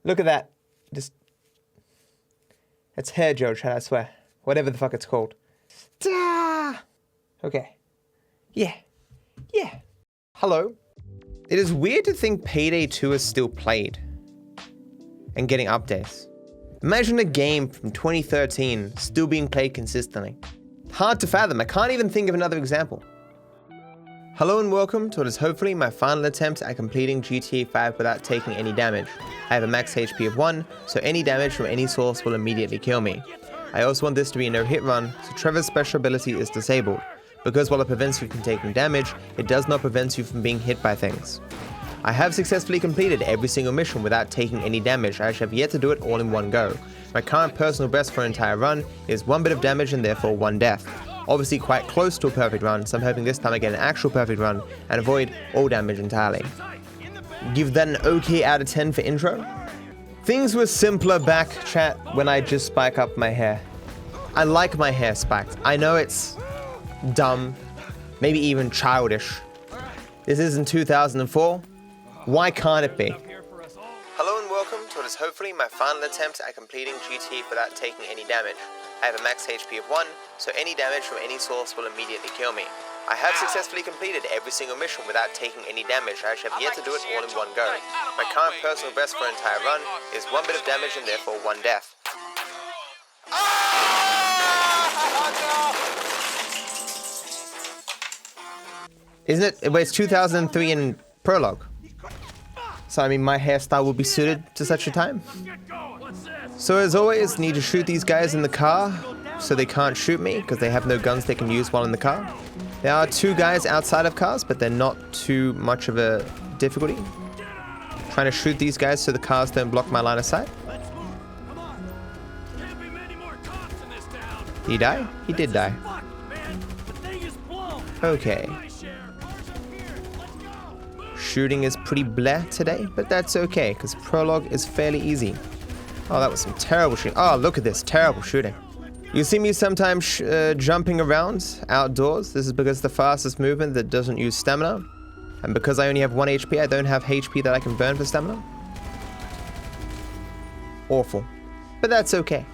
Look at that. Just... It's hair gel, Chad, I swear. Whatever the fuck it's called. Okay. Yeah. Yeah. Hello. It is weird to think Payday 2 is still played. And getting updates. Imagine a game from 2013 still being played consistently. Hard to fathom. I can't even think of another example. Hello and welcome to what is hopefully my final attempt at completing GTA 5 without taking any damage. I have a max HP of 1, so any damage from any source will immediately kill me. I also want this to be a no-hit run, so Trevor's special ability is disabled, because while it prevents you from taking damage, it does not prevent you from being hit by things. I have successfully completed every single mission without taking any damage. I have yet to do it all in one go. My current personal best for an entire run is 1 bit of damage and therefore 1 death. Obviously quite close to a perfect run, so I'm hoping this time I get an actual perfect run and avoid all damage entirely. Give that an okay out of 10 for intro. Things were simpler back, chat, when I just spike up my hair. I like my hair spiked. I know it's dumb, maybe even childish. This is in 2004. Why can't it be? Hello and welcome to what is hopefully my final attempt at completing GTA without taking any damage. I have a max HP of 1, so any damage from any source will immediately kill me. I have successfully completed every single mission without taking any damage. I have yet to do it all in one go. My current personal best for an entire run is 1 bit of damage and therefore 1 death. Isn't it? Wait, it's 2003 in Prologue. So I mean, my hairstyle will be suited to such a time. So as always, need to shoot these guys in the car so they can't shoot me because they have no guns they can use while in the car. There are 2 guys outside of cars, but they're not too much of a difficulty. Trying to shoot these guys so the cars don't block my line of sight. Did he die? He did die. Okay. Shooting is pretty bleh today, but that's okay, because Prologue is fairly easy. Oh, that was some terrible shooting. Oh, look at this, terrible shooting. You see me sometimes jumping around outdoors. This is because the fastest movement that doesn't use stamina. And because I only have 1 HP, I don't have HP that I can burn for stamina. Awful. But that's okay.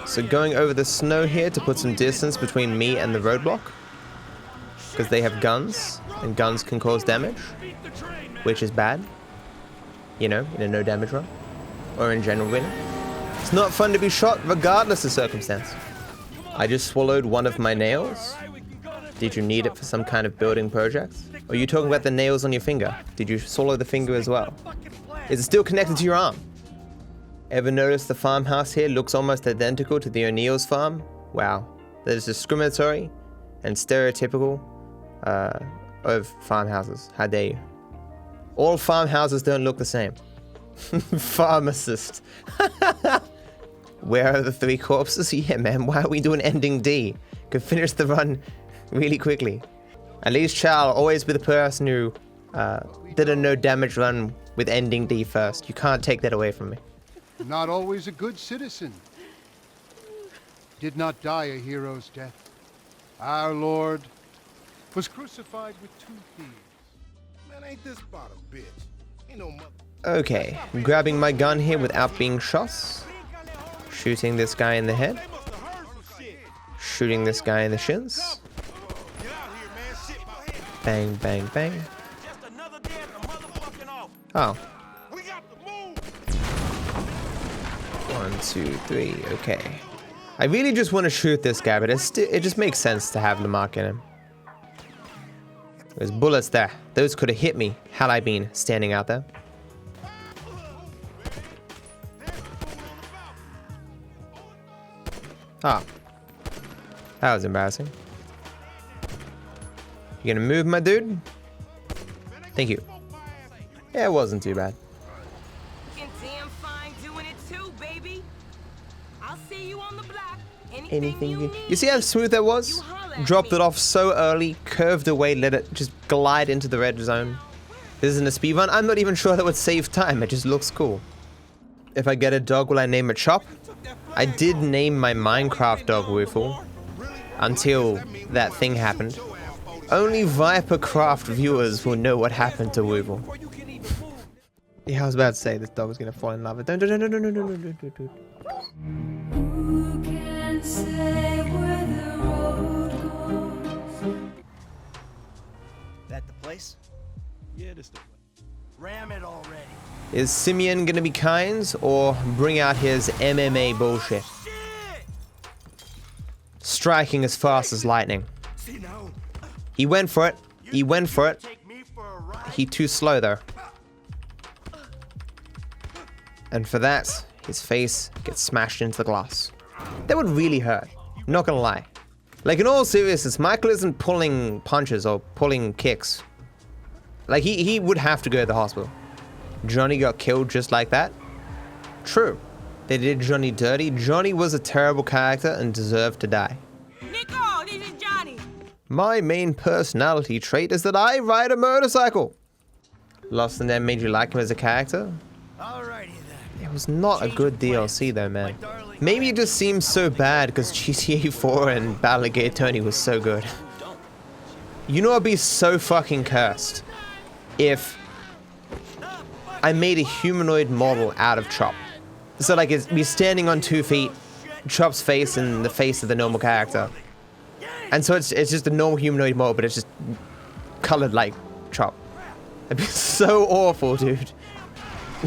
So going over the snow here to put some distance between me and the roadblock. Because they have guns, and guns can cause damage. Which is bad. You know, in a no damage run. Or in general really. It's not fun to be shot regardless of circumstance. I just swallowed one of my nails. Did you need it for some kind of building project? Or are you talking about the nails on your finger? Did you swallow the finger as well? Is it still connected to your arm? Ever notice the farmhouse here looks almost identical to the O'Neill's farm? Wow. That is discriminatory and stereotypical of farmhouses. How dare you? All farmhouses don't look the same. Pharmacist. Where are the 3 corpses? Yeah, man, why are we doing ending D? Could finish the run really quickly. At least Chal always be the person who did a no damage run with ending D first. You can't take that away from me. Not always a good citizen. Did not die a hero's death. Our Lord was crucified with 2 thieves. Man, ain't this about a bitch? Ain't no mother. Okay, grabbing my gun here without being shot. Shooting this guy in the head. Shooting this guy in the shins. Bang, bang, bang. Oh. 1, 2, 3, okay. I really just want to shoot this guy, but it just makes sense to have the mark in him. There's bullets there. Those could have hit me had I been standing out there. Ah. That was embarrassing. You gonna move, my dude? Thank you. Yeah, it wasn't too bad. Anything you see how smooth that was? Dropped it off so early, curved away, let it just glide into the red zone. This isn't a speedrun. I'm not even sure that would save time. It just looks cool. If I get a dog, will I name it Chop? I did name my Minecraft dog Woofle. Until that thing happened. Only Vipercraft viewers will know what happened to Woofle. Yeah, I was about to say this dog was gonna fall in love. Don't. Who can say where the road goes? That the place? Yeah, this the place. Ram it already. Is Simeon gonna be kind or bring out his MMA bullshit? Striking as fast as lightning. See now. He went for it. He went for it. Take me for a ride. He too slow though. And for that, his face gets smashed into the glass. That would really hurt. Not gonna lie. Like in all seriousness, Michael isn't pulling punches or pulling kicks. Like he would have to go to the hospital. Johnny got killed just like that. True. They did Johnny dirty. Johnny was a terrible character and deserved to die. Nico, this is Johnny. My main personality trait is that I ride a motorcycle. Lost and then made you like him as a character? Alrighty then. It was not a good DLC though, man. Maybe it just seems so bad because GTA 4 and Battle of Gay Tony was so good. You know, I'd be so fucking cursed if I made a humanoid model out of Chop. So like it's me standing on 2 feet, Chop's face and the face of the normal character. And so it's just a normal humanoid model, but it's just colored like Chop. It'd be so awful, dude.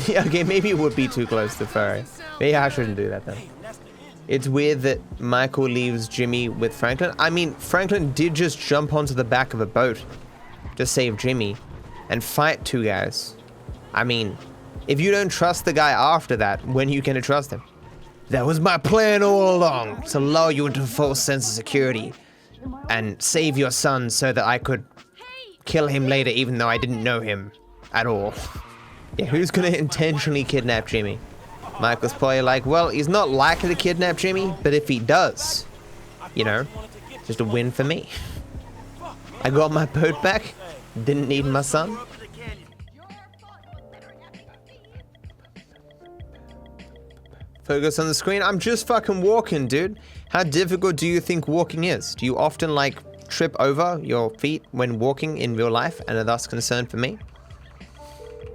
Yeah, okay, maybe it would be too close to furry. Maybe I shouldn't do that then. It's weird that Michael leaves Jimmy with Franklin. I mean, Franklin did just jump onto the back of a boat to save Jimmy and fight 2 guys. I mean, if you don't trust the guy after that, when are you gonna trust him? That was my plan all along, to lull you into a false sense of security and save your son so that I could kill him later even though I didn't know him at all. Yeah, who's gonna intentionally kidnap Jimmy? Michael's probably like, well, he's not likely to kidnap Jimmy, but if he does, you know, just a win for me. I got my boat back, didn't need my son. Focus on the screen. I'm just fucking walking, dude. How difficult do you think walking is? Do you often like trip over your feet when walking in real life and are thus concerned for me?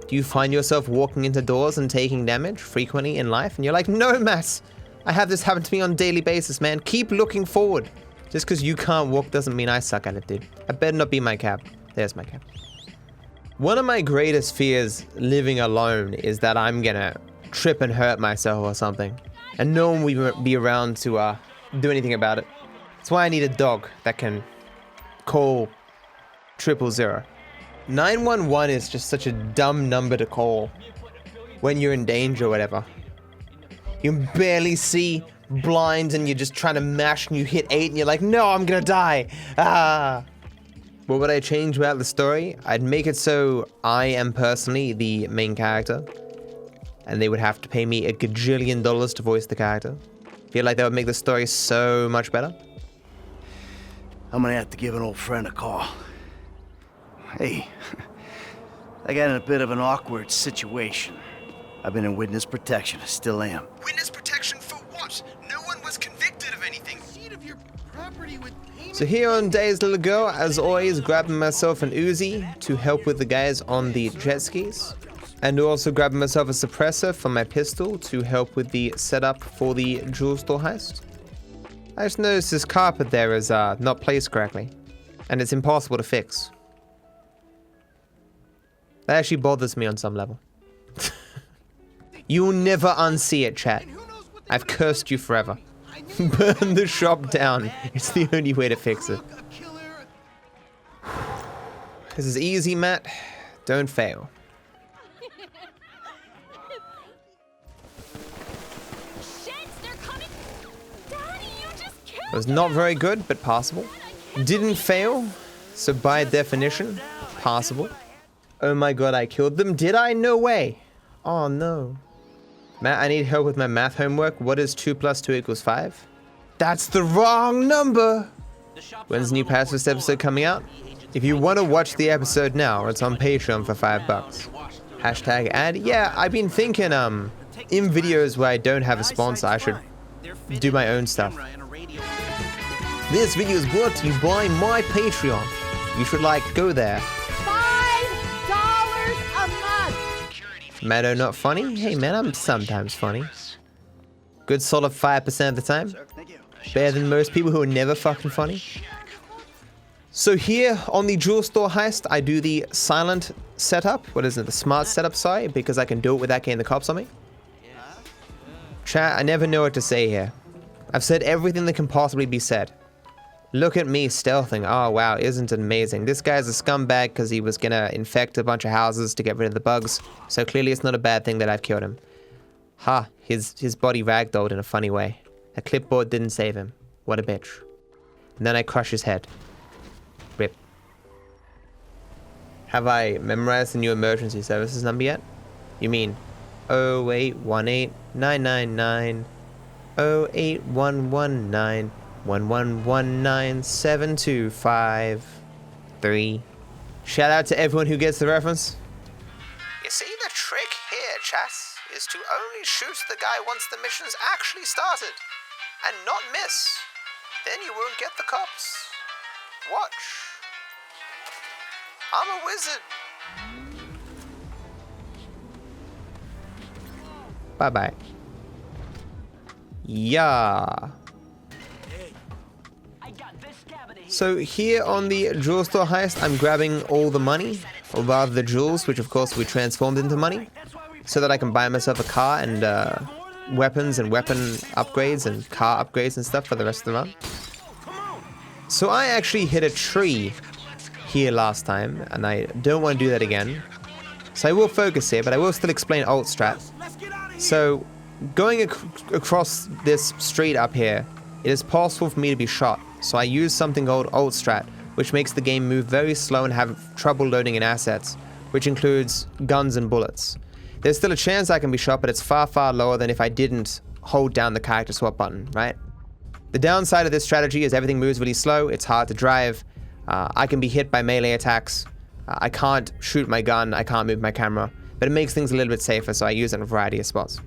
Do you find yourself walking into doors and taking damage frequently in life? And you're like, no, Matt, I have this happen to me on a daily basis, man. Keep looking forward. Just because you can't walk doesn't mean I suck at it, dude. I better not be my cab. There's my cab. One of my greatest fears living alone is that I'm gonna trip and hurt myself or something. And no one will be around to do anything about it. That's why I need a dog that can call 000. 911 is just such a dumb number to call when you're in danger or whatever. You can barely see, blind, and you're just trying to mash and you hit 8 and you're like, no, I'm gonna die. Ah. What would I change about the story? I'd make it so I am personally the main character and they would have to pay me $1 gajillion to voice the character. Feel like that would make the story so much better. I'm gonna have to give an old friend a call. Hey, I got in a bit of an awkward situation. I've been in witness protection, I still am. Witness protection for what? No one was convicted of anything. With So here on Days Little Girl, as always, grabbing myself an Uzi to help with the guys on the jet skis. And also grabbing myself a suppressor for my pistol to help with the setup for the jewel store heist. I just noticed this carpet there is not placed correctly. And it's impossible to fix. That actually bothers me on some level. You'll never unsee it, chat. I've cursed you forever. Burn the shop down. It's the only way to fix it. This is easy, Matt. Don't fail. It was not very good, but passable. Didn't fail, so by definition, passable. Oh my god, I killed them. Did I? No way. Oh no. Matt, I need help with my math homework. What is 2 + 2 = 5? That's the wrong number! When's the new Pacifist episode coming out? If you want to watch the episode now, it's on Patreon for $5. Hashtag ad. Yeah, I've been thinking, in videos where I don't have a sponsor, I should do my own stuff. This video is brought to you by my Patreon. You should, like, go there. $5 a month. Mano not funny? Hey man, I'm sometimes funny. Good solid 5% of the time. Better than most people who are never fucking funny. So here on the jewel store heist, I do the silent setup. What is it? The smart setup, sorry, because I can do it without getting the cops on me. Chat, I never know what to say here. I've said everything that can possibly be said. Look at me stealthing. Oh wow, isn't it amazing? This guy's a scumbag because he was gonna infect a bunch of houses to get rid of the bugs. So clearly it's not a bad thing that I've killed him. Ha, his body ragdolled in a funny way. A clipboard didn't save him. What a bitch. And then I crush his head. Rip. Have I memorized the new emergency services number yet? You mean 0818999 08119 11197253. Shout out to everyone who gets the reference. You see, the trick here, Chas, is to only shoot the guy once the mission's actually started, and not miss. Then you won't get the cops. Watch. I'm a wizard. Bye-bye. Yeah. So here on the jewel store heist, I'm grabbing all the money, or rather the jewels, which of course we transformed into money, so that I can buy myself a car and weapons and weapon upgrades and car upgrades and stuff for the rest of the run. So I actually hit a tree here last time, and I don't want to do that again. So I will focus here, but I will still explain alt strat. So going across this street up here, it is possible for me to be shot. So I use something called alt strat, which makes the game move very slow and have trouble loading in assets, which includes guns and bullets. There's still a chance I can be shot, but it's far, far lower than if I didn't hold down the character swap button, right? The downside of this strategy is everything moves really slow, it's hard to drive, I can be hit by melee attacks, I can't shoot my gun, I can't move my camera, but it makes things a little bit safer, so I use it in a variety of spots.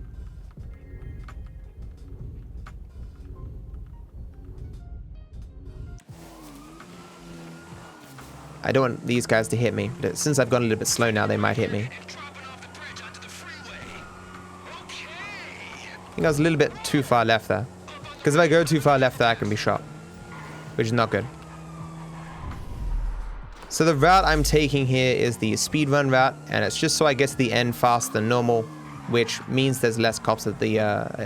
I don't want these guys to hit me, but since I've gone a little bit slow now, they might hit me. I think I was a little bit too far left there. Because if I go too far left there, I can be shot. Which is not good. So the route I'm taking here is the speedrun route, and it's just so I get to the end faster than normal, which means there's less cops at the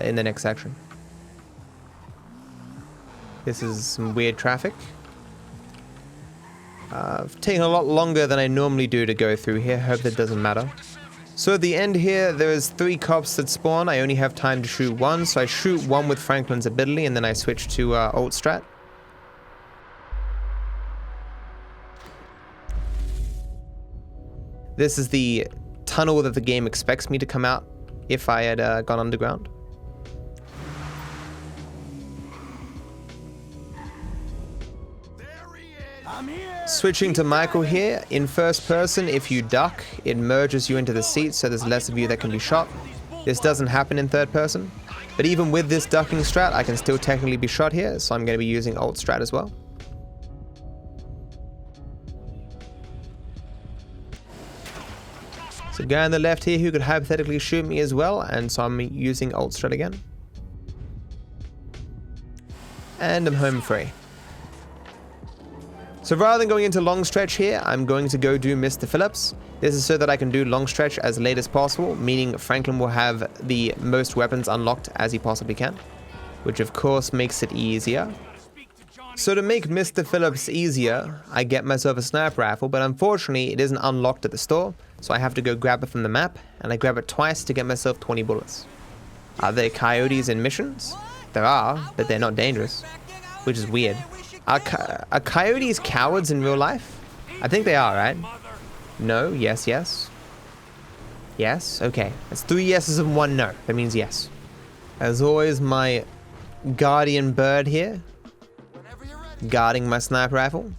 in the next section. This is some weird traffic. I've taken a lot longer than I normally do to go through here. Hope that doesn't matter. So at the end here, there's 3 cops that spawn. I only have time to shoot one, so I shoot one with Franklin's ability, and then I switch to alt strat. This is the tunnel that the game expects me to come out if I had gone underground. Switching to Michael here, in first person, if you duck, it merges you into the seat, so there's less of you that can be shot. This doesn't happen in third person, but even with this ducking strat, I can still technically be shot here, so I'm going to be using alt strat as well. So guy on the left here who could hypothetically shoot me as well, and so I'm using alt strat again. And I'm home free. So rather than going into long stretch here, I'm going to go do Mr. Phillips. This is so that I can do long stretch as late as possible, meaning Franklin will have the most weapons unlocked as he possibly can, which of course makes it easier. So to make Mr. Phillips easier, I get myself a sniper rifle, but unfortunately it isn't unlocked at the store, so I have to go grab it from the map, and I grab it twice to get myself 20 bullets. Are there coyotes in missions? There are, but they're not dangerous, which is weird. Are coyotes cowards in real life? I think they are, right? No, yes, yes. Yes, okay. That's 3 yeses and 1 no. That means yes. As always, my guardian bird here, guarding my sniper rifle.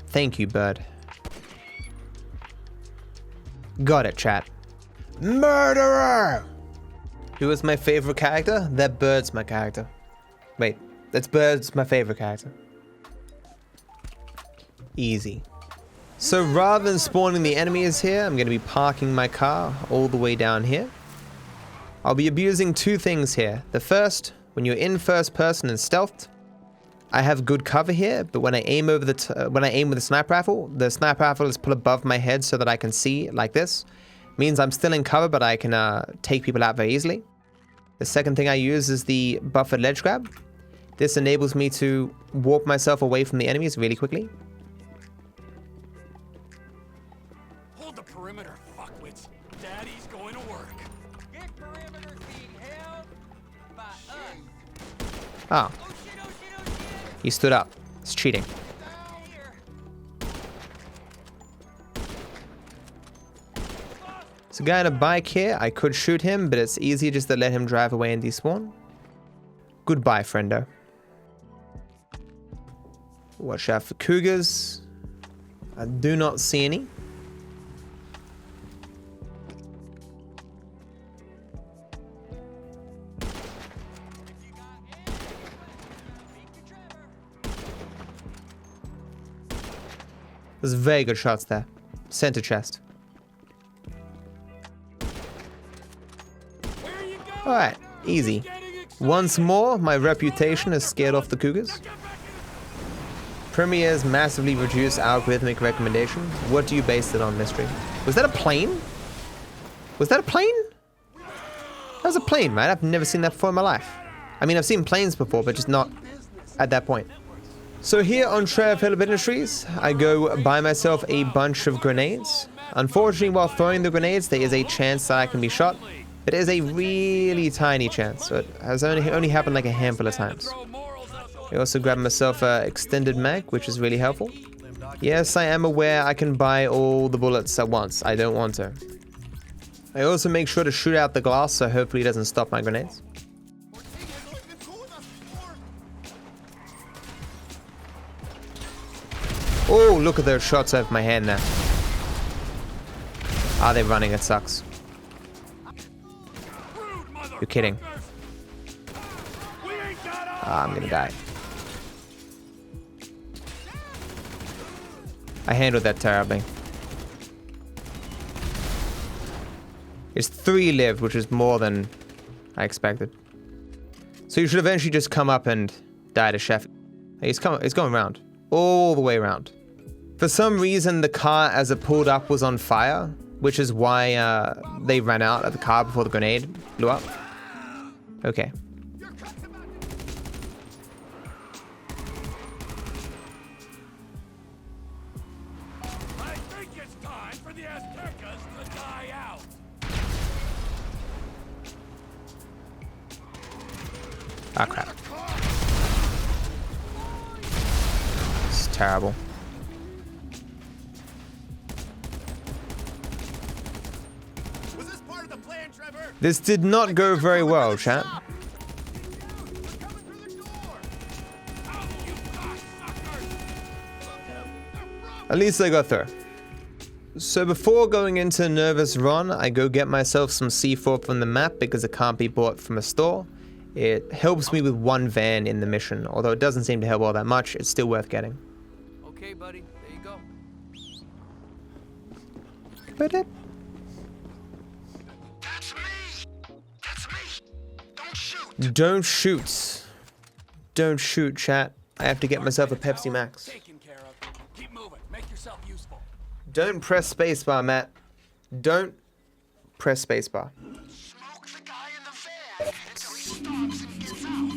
Thank you, bird. Got it, chat. Murderer! Who is my favorite character? That bird's my character. Wait. That's Bird's my favorite character. Easy. So rather than spawning the enemies here, I'm going to be parking my car all the way down here. I'll be abusing two things here. The first, when you're in first person and stealthed, I have good cover here, but when I aim over when I aim with the sniper rifle is put above my head so that I can see like this. Means I'm still in cover, but I can take people out very easily. The second thing I use is the buffered ledge grab. This enables me to warp myself away from the enemies really quickly. Hold the perimeter, fuckwits. Daddy's going to work. This perimeter's being held by us. Oh, Oh shit, oh shit, oh shit. he stood up. It's cheating. Here. There's a guy on a bike here. I could shoot him, but it's easier just to let him drive away and despawn. Goodbye, friendo. Watch out for cougars. I do not see any. There's very good shots there. Center chest. Alright, easy. Once more, my reputation has scared off the cougars. Premier's massively reduced algorithmic recommendation. What do you base it on, Mystery? Was that a plane? Was that a plane? That was a plane, right? I've never seen that before in my life. I mean, I've seen planes before, but just not at that point. So here on Trev Phillip Industries, I go buy myself a bunch of grenades. Unfortunately, while throwing the grenades, there is a chance that I can be shot. It is a really tiny chance, so it has only happened like a handful of times. I also grabbed myself an extended mag, which is really helpful. Yes, I am aware I can buy all the bullets at once. I don't want to. I also make sure to shoot out the glass, so hopefully it doesn't stop my grenades. Oh, look at those shots over my hand now. Are they running? It sucks. You're kidding. I'm gonna die. I handled that terribly. It's 3 live, which is more than I expected. So you should eventually just come up and die to Chef. It's going around. All the way around. For some reason, the car as it pulled up was on fire, which is why they ran out of the car before the grenade blew up. Okay. I think it's time for the Aztecas to die out. Ah, crap. This is terrible. Was this part of the plan, Trevor? This did not go very well, chat. At least I got through. So before going into Nervous Run, I go get myself some C4 from the map because it can't be bought from a store. It helps me with 1 van in the mission, although it doesn't seem to help all that much. It's still worth getting. Okay, buddy. There you go. Ba-dip. Don't shoot. Don't shoot, chat. I have to get myself a Pepsi Max. Taken care of. Keep moving. Make yourself useful. Don't press spacebar, Matt. Don't press spacebar. Smoke the guy in the van until he stops and gets out.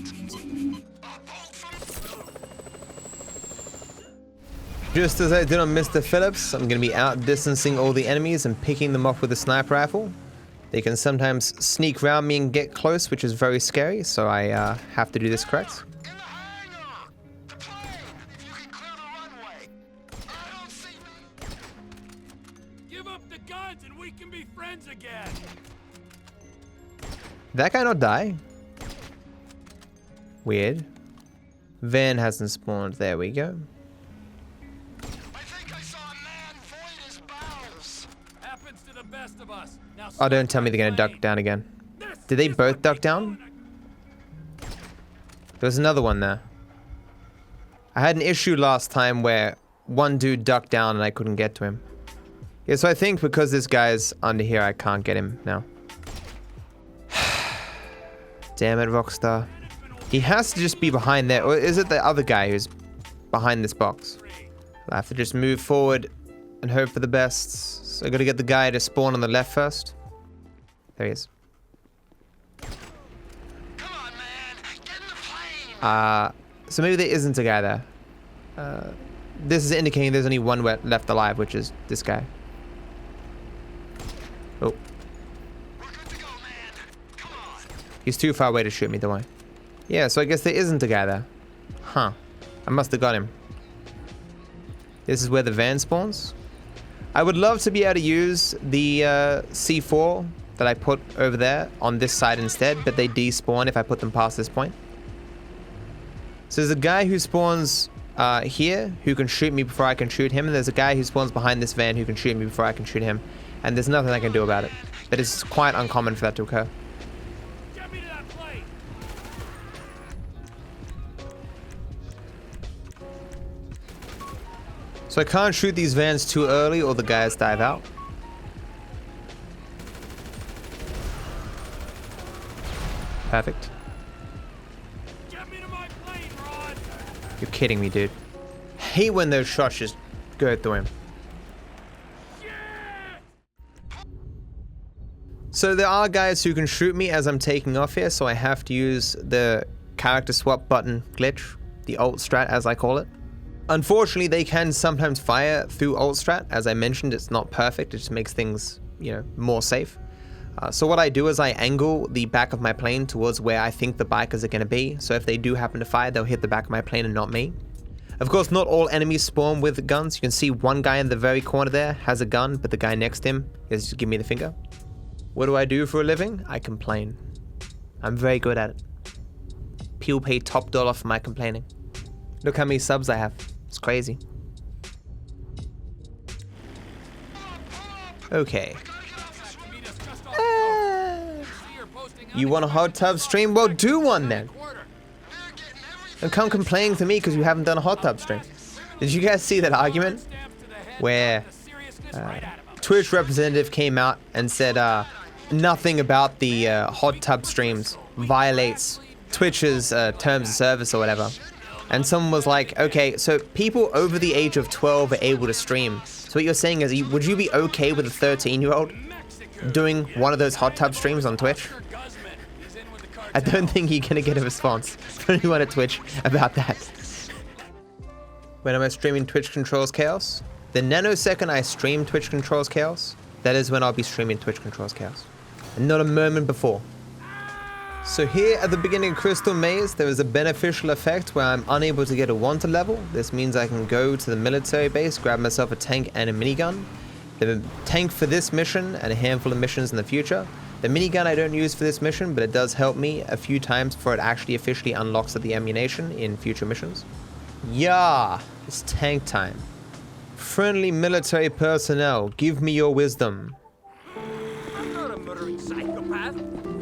A bolt from... Just as I did on Mr. Phillips, I'm going to be outdistancing all the enemies and picking them off with a sniper rifle. They can sometimes sneak around me and get close, which is very scary, so I have to do this correct. In the hangar! The plane! If you can clear the runway. I don't see me. Give up the guns and we can be friends again. That guy not die? Weird. Van hasn't spawned. There we go. I think I saw a man void his bowels. Happens to the best of us. Now Oh, don't tell me they're going to duck down again. Did they both duck down? There's another one there. I had an issue last time where one dude ducked down and I couldn't get to him. Yeah, so I think because this guy's under here, I can't get him now. Damn it, Rockstar. He has to just be behind there. Or is it the other guy who's behind this box? I have to just move forward and hope for the best. So I gotta get the guy to spawn on the left first. There he is. Come on, man. Get in the plane. So maybe there isn't a guy there. This is indicating there's only one left alive, which is this guy. Oh. We're good to go, man. Come on. He's too far away to shoot me, don't worry. Yeah, so I guess there isn't a guy there. Huh. I must have got him. This is where the van spawns. I would love to be able to use the C4 that I put over there on this side instead, but they despawn if I put them past this point. So there's a guy who spawns here who can shoot me before I can shoot him, and there's a guy who spawns behind this van who can shoot me before I can shoot him. And there's nothing I can do about it. But it's quite uncommon for that to occur. Get me to that plane. So I can't shoot these vans too early or the guys dive out. Perfect. Get me to my plane, Ron. You're kidding me, dude. Hate when those shots just go through him. So there are guys who can shoot me as I'm taking off here, so I have to use the character swap button glitch, the alt strat as I call it. Unfortunately, they can sometimes fire through alt strat. As I mentioned, it's not perfect, it just makes things, you know, more safe. So what I do is I angle the back of my plane towards where I think the bikers are going to be, so if they do happen to fire, they'll hit the back of my plane and not me. Of course, not all enemies spawn with guns. You can see one guy in the very corner there has a gun, but the guy next to him is just giving me the finger. What do I do for a living? I complain. I'm very good at it. People pay top dollar for my complaining. Look how many subs I have. It's crazy. Okay. You want a hot tub stream? Well, do one then. And come complaining to me because you haven't done a hot tub stream. Did you guys see that argument? Where Twitch representative came out and said nothing about the hot tub streams violates Twitch's terms of service or whatever. And someone was like, okay, so people over the age of 12 are able to stream. So what you're saying is, would you be okay with a 13-year-old doing one of those hot tub streams on Twitch? I don't think you're gonna get a response from anyone at Twitch about that. When am I streaming Twitch Controls Chaos? The nanosecond I stream Twitch Controls Chaos, that is when I'll be streaming Twitch Controls Chaos. And not a moment before. So here at the beginning of Crystal Maze, there is a beneficial effect where I'm unable to get a wanted level. This means I can go to the military base, grab myself a tank and a minigun. The tank for this mission and a handful of missions in the future. The minigun I don't use for this mission, but it does help me a few times before it actually officially unlocks the ammunition in future missions. Yeah, it's tank time. Friendly military personnel, give me your wisdom. I'm not a murdering psychopath.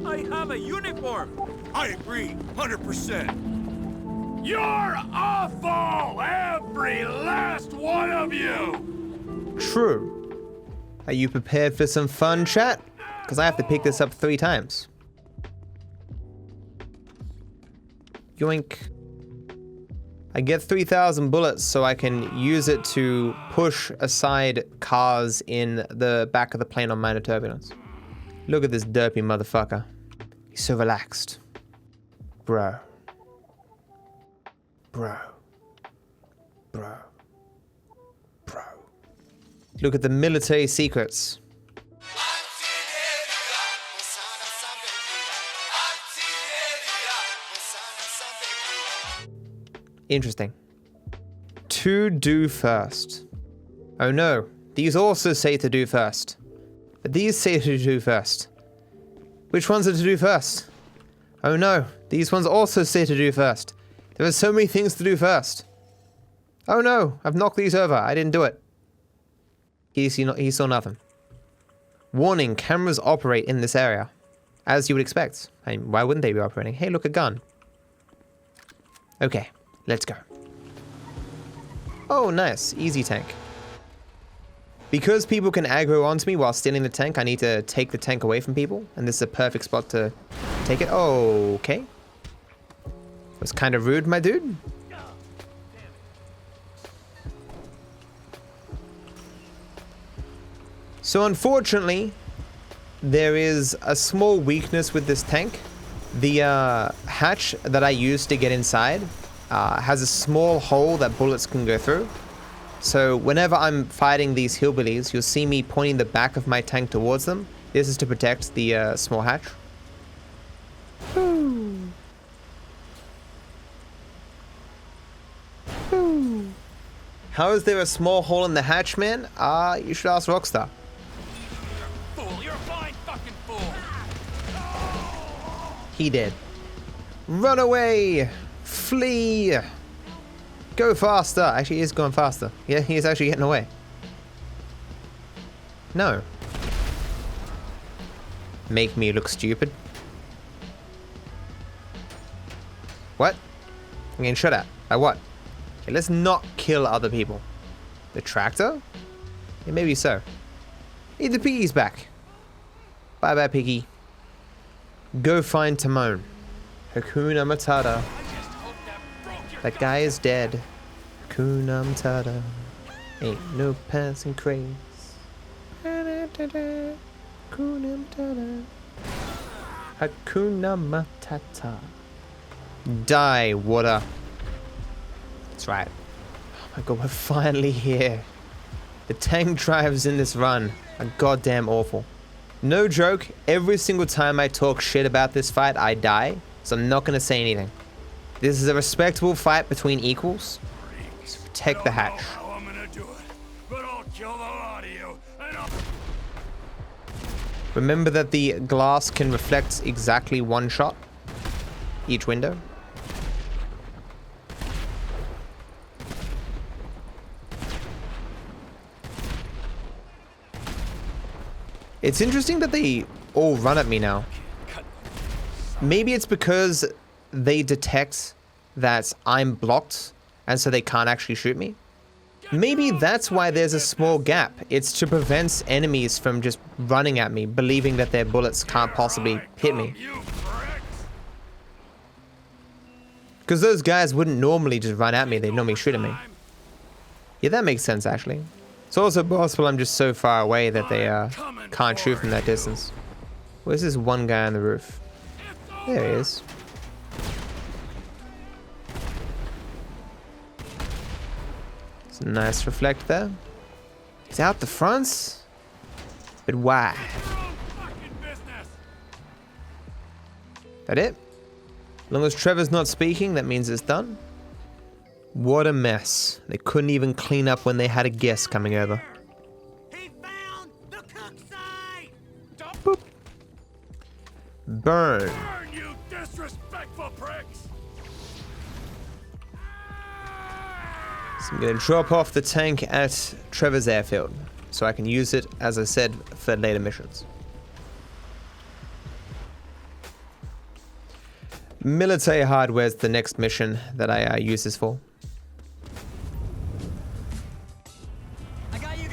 I have a uniform. I agree, 100%. You're awful, every last one of you. True. Are you prepared for some fun, chat? Because I have to pick this up 3 times. Yoink. I get 3,000 bullets so I can use it to push aside cars in the back of the plane on minor turbulence. Look at this derpy motherfucker. He's so relaxed. Bro. Bro. Bro. Bro. Look at the military secrets. Interesting. To do first. Oh no, these also say to do first. But these say to do first. Which ones are to do first? Oh no, these ones also say to do first. There are so many things to do first. Oh no, I've knocked these over. I didn't do it. He saw nothing. Warning, cameras operate in this area. As you would expect. I mean, why wouldn't they be operating? Hey, look, a gun. Okay, let's go. Oh, nice. Easy tank. Because people can aggro onto me while stealing the tank, I need to take the tank away from people. And this is a perfect spot to take it. Oh, okay. Was kind of rude, my dude. So unfortunately, there is a small weakness with this tank. The hatch that I used to get inside has a small hole that bullets can go through. So whenever I'm fighting these hillbillies, you'll see me pointing the back of my tank towards them. This is to protect the small hatch. Ooh. Ooh. How is there a small hole in the hatch, man? You should ask Rockstar. Fool, you're a blind fucking fool. He did. Run away! Flee! Go faster! Actually, he is going faster. Yeah, he is actually getting away. No. Make me look stupid. What? I'm getting shot at. By what? Okay, let's not kill other people. The tractor? Yeah, maybe so. Hey, the piggy's back. Bye bye, piggy. Go find Timon. Hakuna Matata. That guy is dead. Hakuna Matata. Ain't no passing craze. Hakuna Matata. Hakuna Matata. Die, water. That's right. Oh my god, we're finally here. The tank drives in this run are goddamn awful. No joke, every single time I talk shit about this fight, I die. So I'm not gonna say anything. This is a respectable fight between equals. So protect the hatch. How I'm gonna do it, but I'll kill the lot of you, and I'll... Remember that the glass can reflect exactly one shot each window. It's interesting that they all run at me now. Maybe it's because they detect that I'm blocked and so they can't actually shoot me. Maybe that's why there's a small gap. It's to prevent enemies from just running at me, believing that their bullets can't possibly hit me. Because those guys wouldn't normally just run at me, they'd normally shoot at me. Yeah, that makes sense actually. It's also possible I'm just so far away that they can't shoot from that distance. Where's this one guy on the roof? There he is. It's a nice reflect there. He's out the fronts? But why? That it? As long as Trevor's not speaking, that means it's done. What a mess. They couldn't even clean up when they had a guest coming over. He found the cook site. Boop. Burn. Burn, you disrespectful pricks! So I'm going to drop off the tank at Trevor's airfield so I can use it, as I said, for later missions. Military hardware is the next mission that I use this for.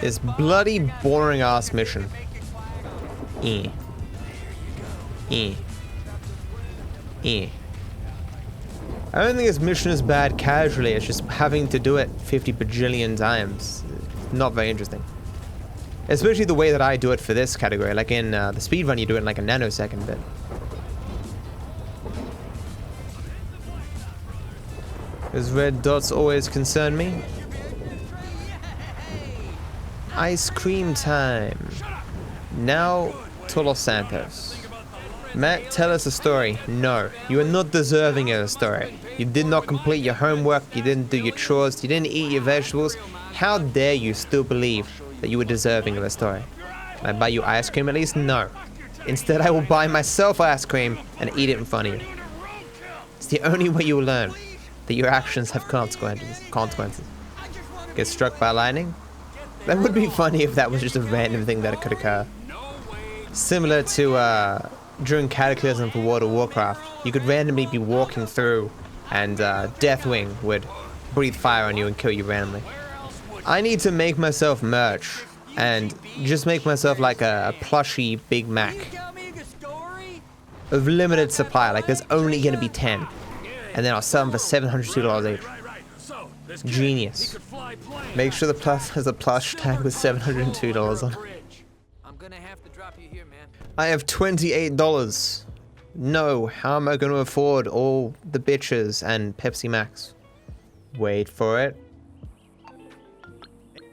This bloody boring ass mission. I don't think this mission is bad casually, it's just having to do it 50 bajillion times. Not very interesting. Especially the way that I do it for this category. Like in the speedrun, you do it in like a nanosecond bit. Those red dots always concern me. Ice cream time. Now to Los Santos. Matt, tell us a story. No, you are not deserving of a story. You did not complete your homework, you didn't do your chores, you didn't eat your vegetables. How dare you still believe that you were deserving of a story? Can I buy you ice cream at least? No. Instead, I will buy myself ice cream and eat it in front of you. It's the only way you will learn that your actions have consequences. Get struck by lightning? That would be funny if that was just a random thing that could occur. Similar to during Cataclysm for World of Warcraft, you could randomly be walking through and Deathwing would breathe fire on you and kill you randomly. I need to make myself merch and just make myself like a plushy Big Mac of limited supply. Like there's only gonna be 10, and then I'll sell them for $702 each. Genius. Make sure the plus has a plush tag with $702 on it. I'm gonna have to drop you here, man. I have $28. No, how am I going to afford all the bitches and Pepsi Max? Wait for it.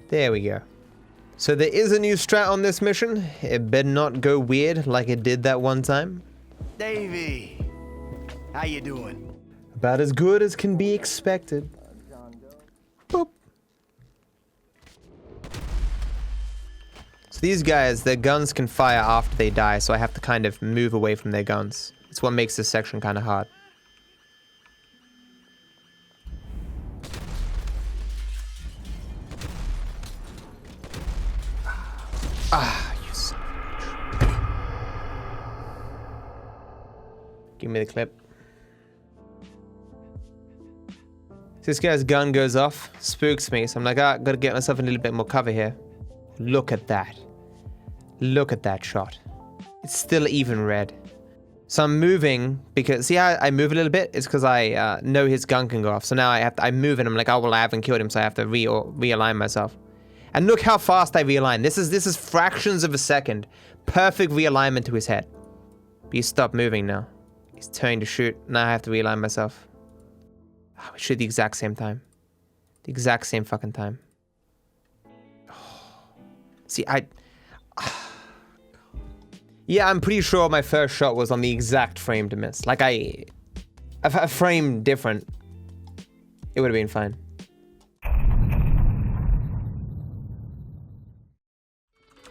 There we go. So there is a new strat on this mission. It better not go weird like it did that one time. Davey, how you doing? About as good as can be expected. Boop. So these guys, their guns can fire after they die, so I have to kind of move away from their guns. It's what makes this section kind of hard. Ah, you son of a bitch. Give me the clip. This guy's gun goes off, spooks me, so I'm like, gotta get myself a little bit more cover here. Look at that. Look at that shot. It's still even red. So I'm moving because, see how I move a little bit? It's because I know his gun can go off. So now I move and I'm like, oh, well, I haven't killed him, so I have to realign myself. And look how fast I realign. This is fractions of a second. Perfect realignment to his head. But he stopped moving now. He's turning to shoot. Now I have to realign myself. Oh, we shoot the exact same time. The exact same fucking time. Oh. See, yeah, I'm pretty sure my first shot was on the exact frame to miss. Like a frame different, it would have been fine.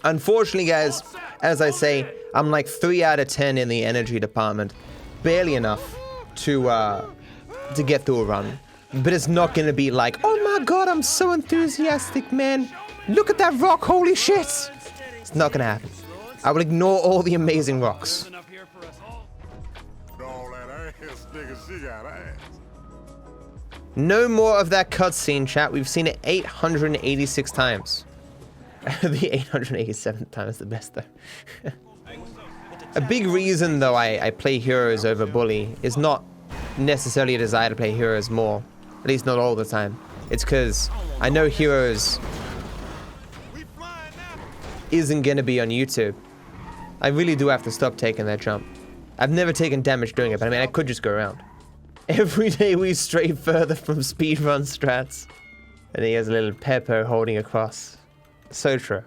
Unfortunately, guys, as I say, I'm like 3 out of 10 in the energy department. Barely enough to get through a run. But it's not gonna be like, oh my god, I'm so enthusiastic, man. Look at that rock, holy shit. It's not gonna happen. I will ignore all the amazing rocks. No more of that cutscene, chat. We've seen it 886 times. The 887th time is the best, though. A big reason, though, I play heroes over bully is not necessarily a desire to play heroes more. At least not all the time. It's because I know heroes isn't gonna be on YouTube. I really do have to stop taking that jump. I've never taken damage doing it, but I mean, I could just go around. Every day we stray further from speedrun strats. And he has a little pepper holding across. So true.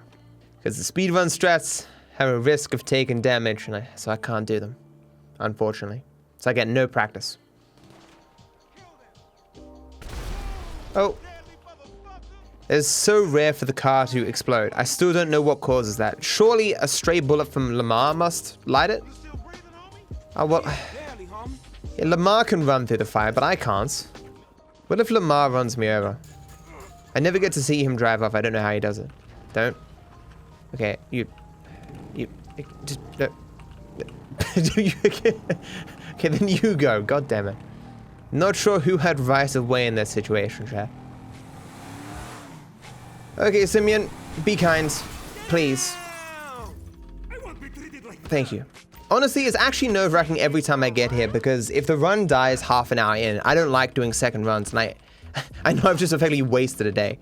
Because the speedrun strats have a risk of taking damage, and so I can't do them. Unfortunately. So I get no practice. Oh. It's so rare for the car to explode. I still don't know what causes that. Surely a stray bullet from Lamar must light it? Oh, well... Yeah, Lamar can run through the fire, but I can't. What if Lamar runs me over? I never get to see him drive off. I don't know how he does it. Don't. Okay, you just... Okay, then you go. God damn it. Not sure who had right of way in that situation, chat. Okay, Simeon, be kind, please. Thank you. Honestly, it's actually nerve-wracking every time I get here because if the run dies half an hour in, I don't like doing second runs, and I know I've just effectively wasted a day.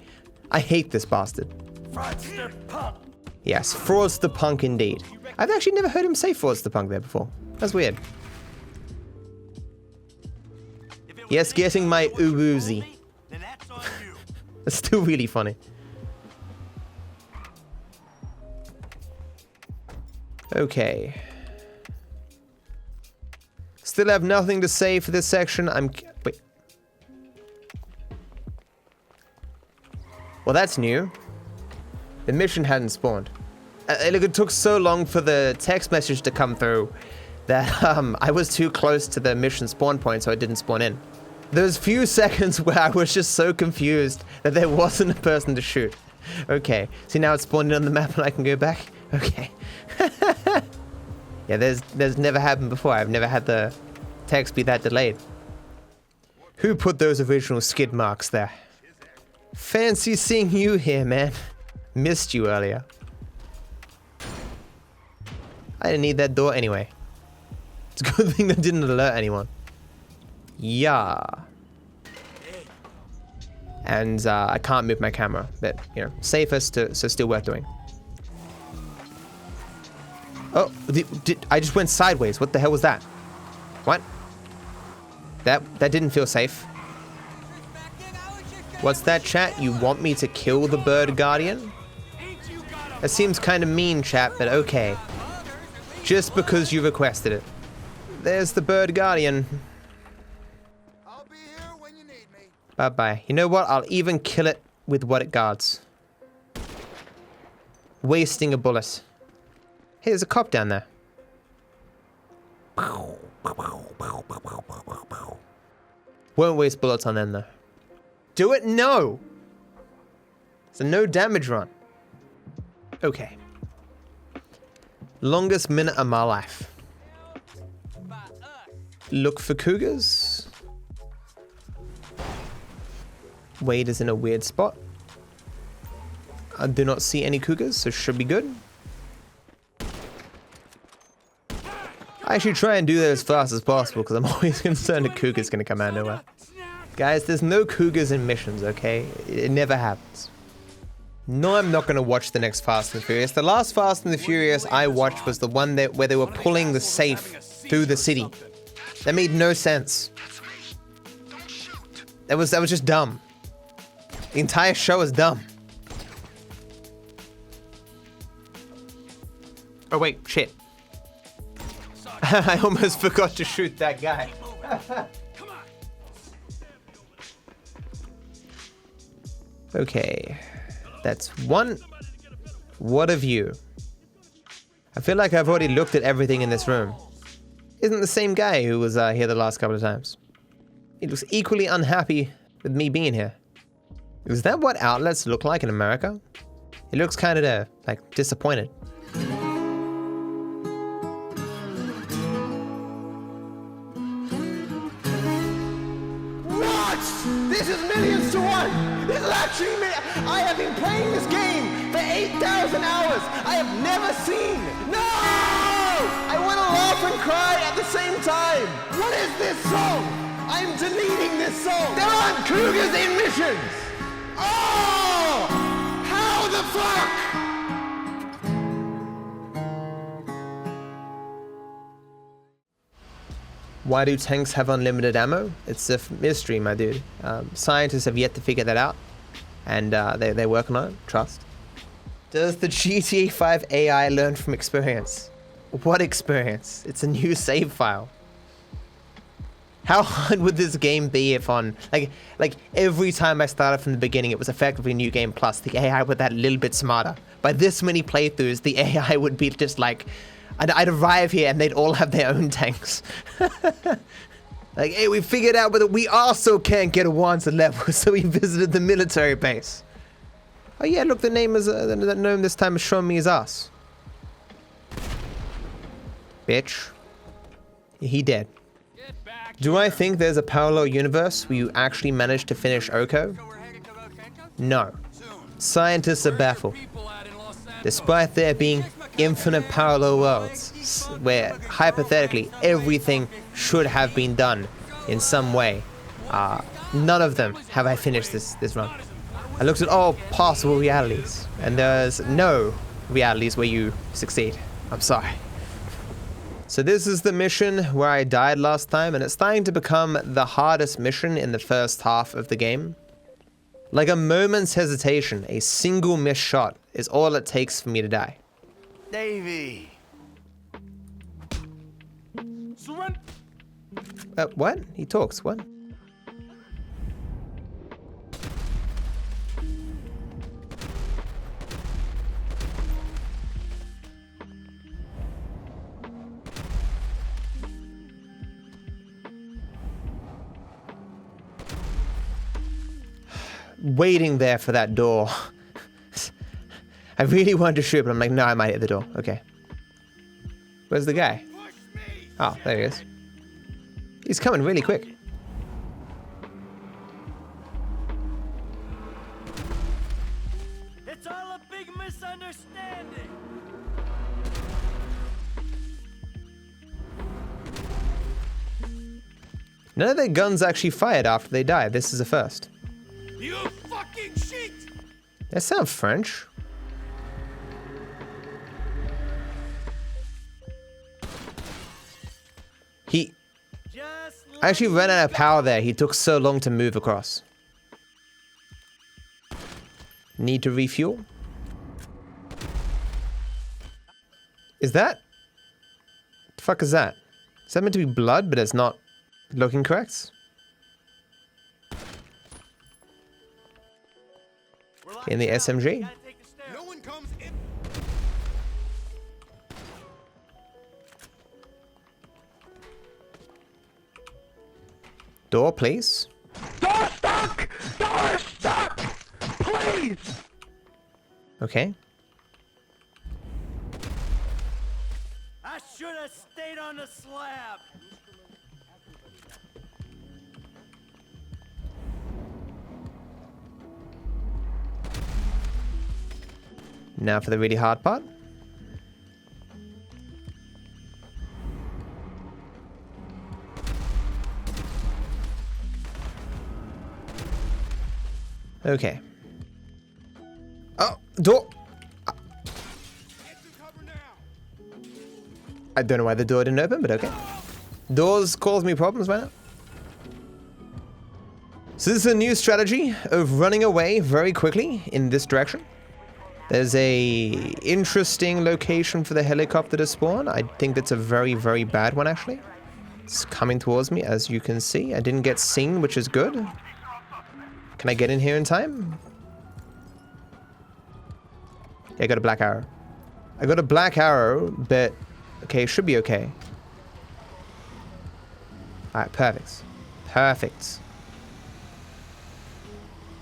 I hate this bastard. Fraudster punk. Yes, fraudster punk indeed. I've actually never heard him say fraudster punk there before. That's weird. Yes, getting my uwoozy. It's still really funny. Okay. Still have nothing to say for this section. Wait. Well, that's new. The mission hadn't spawned. It took so long for the text message to come through that I was too close to the mission spawn point, so it didn't spawn in. Those few seconds where I was just so confused that there wasn't a person to shoot. Okay. See, now it's spawned in on the map and I can go back? Okay. Yeah, there's never happened before. I've never had the text be that delayed. Who put those original skid marks there? Fancy seeing you here, man. Missed you earlier. I didn't need that door anyway. It's a good thing that didn't alert anyone. Yeah. And I can't move my camera, but you know, safest, so still worth doing. Oh, I just went sideways. What the hell was that? What? That didn't feel safe. What's that, chat? You want me to kill the bird guardian? That seems kind of mean, chat, but okay. Just because you requested it. There's the bird guardian. I'll be here when you need me. Bye-bye. You know what? I'll even kill it with what it guards. Wasting a bullet. Hey, there's a cop down there. Won't waste bullets on them, though. Do it? No! It's a no damage run. Okay. Longest minute of my life. Look for cougars. Wade is in a weird spot. I do not see any cougars, so should be good. I should try and do that as fast as possible because I'm always concerned a cougar's gonna come out of nowhere. Guys, there's no cougars in missions, okay? It never happens. No, I'm not gonna watch the next Fast and Furious. The last Fast and the Furious I watched was the one where they were pulling the safe through the city. That made no sense. That was just dumb. The entire show is dumb. Oh wait, shit. I almost forgot to shoot that guy. Okay, that's one. What a view. I feel like I've already looked at everything in this room. Isn't the same guy who was here the last couple of times. He looks equally unhappy with me being here. Is that what outlets look like in America? He looks kind of like disappointed. This is millions to one! This is actually I have been playing this game for 8,000 hours! I have never seen! No! I want to laugh and cry at the same time! What is this song? I'm deleting this song! There aren't cougars in missions! Oh! How the fuck? Why do tanks have unlimited ammo? It's a mystery, my dude. Scientists have yet to figure that out, and they're working on it. Trust. Does the GTA 5 AI learn from experience? What experience? It's a new save file. How hard would this game be if on like every time I started from the beginning, it was effectively New Game Plus. The AI were that little bit smarter. By this many playthroughs, the AI would be just like. I'd arrive here and they'd all have their own tanks. Like, hey, we figured out whether we also can't get a wanted level, so we visited the military base. Oh yeah, look, the name is the gnome this time is showing me his ass. Bitch. He dead. Do I think there's a parallel universe where you actually managed to finish Oko? No. Scientists are baffled. Despite there being infinite parallel worlds where hypothetically everything should have been done in some way, none of them have I finished this run. I looked at all possible realities and there's no realities where you succeed. I'm sorry. So this is the mission where I died last time, and it's starting to become the hardest mission in the first half of the game. Like a moment's hesitation, a single missed shot is all it takes for me to die. Davey. What? He talks, what? Waiting there for that door. I really wanted to shoot, but I'm like, no, I might hit the door. Okay. Where's the guy? Oh, there he is. He's coming really quick. None of their guns actually fired after they died. This is a first. You fucking shit! That sounds French. I actually ran out of power there. He took so long to move across. Need to refuel. Is that? The fuck is that? Is that meant to be blood, but it's not looking correct? In the SMG? No one comes in. Door, please. Door stuck! Door stuck! Please! Okay. I should have stayed on the slab. Now for the really hard part. Okay. Oh, door! I don't know why the door didn't open, but okay. Doors cause me problems, why not? So this is a new strategy of running away very quickly in this direction. There's a interesting location for the helicopter to spawn. I think that's a very, very bad one, actually. It's coming towards me, as you can see. I didn't get seen, which is good. Can I get in here in time? Yeah, I got a black arrow. I got a black arrow, but... Okay, should be okay. Alright, perfect. Perfect.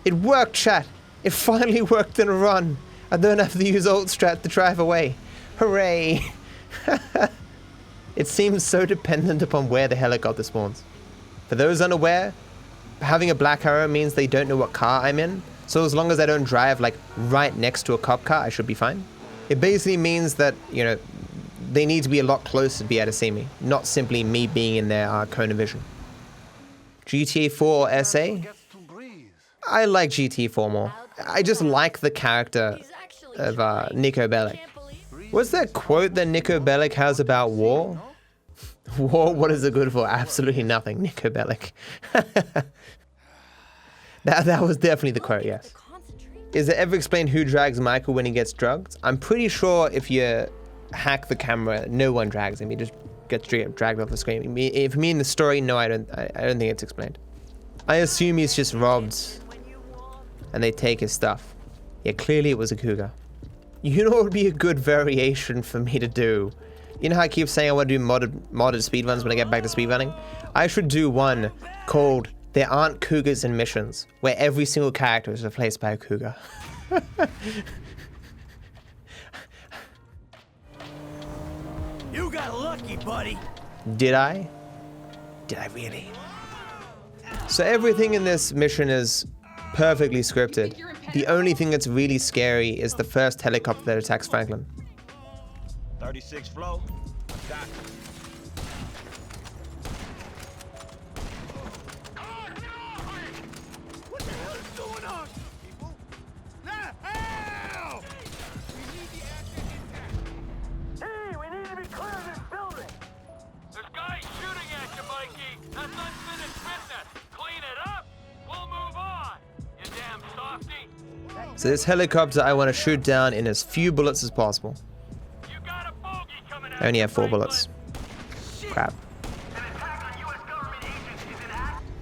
It worked, chat! It finally worked in a run! I don't have to use ult strat to drive away. Hooray! It seems so dependent upon where the helicopter spawns. For those unaware, having a black arrow means they don't know what car I'm in. So as long as I don't drive like right next to a cop car, I should be fine. It basically means that, you know, they need to be a lot closer to be able to see me, not simply me being in their cone of vision. GTA 4 or SA? I like GTA 4 more. I just like the character of Nico Bellic. What's that quote that Nico Bellic has about war? War, what is it good for? Absolutely nothing, Nico Bellic. that was definitely the quote, yes. Is it ever explained who drags Michael when he gets drugged? I'm pretty sure if you hack the camera, no one drags him. He just gets dragged off the screen. For me in the story, no, I don't think it's explained. I assume he's just robbed and they take his stuff. Yeah, clearly it was a cougar. You know what would be a good variation for me to do? You know how I keep saying I want to do modded speedruns when I get back to speedrunning? I should do one called There Aren't Cougars in Missions, where every single character is replaced by a cougar. You got lucky, buddy. Did I? Did I really? So everything in this mission is perfectly scripted. The only thing that's really scary is the first helicopter that attacks Franklin. 36 flow. Got it. What the hell is going on, people? Help! We need the asset intact. Hey, we need to be clear of this building! There's guys shooting at you, Mikey. That's unfinished business. Clean it up. We'll move on. You damn softy. So this helicopter I want to shoot down in as few bullets as possible. You got a bogey coming out. I only have 4 bullets. Crap.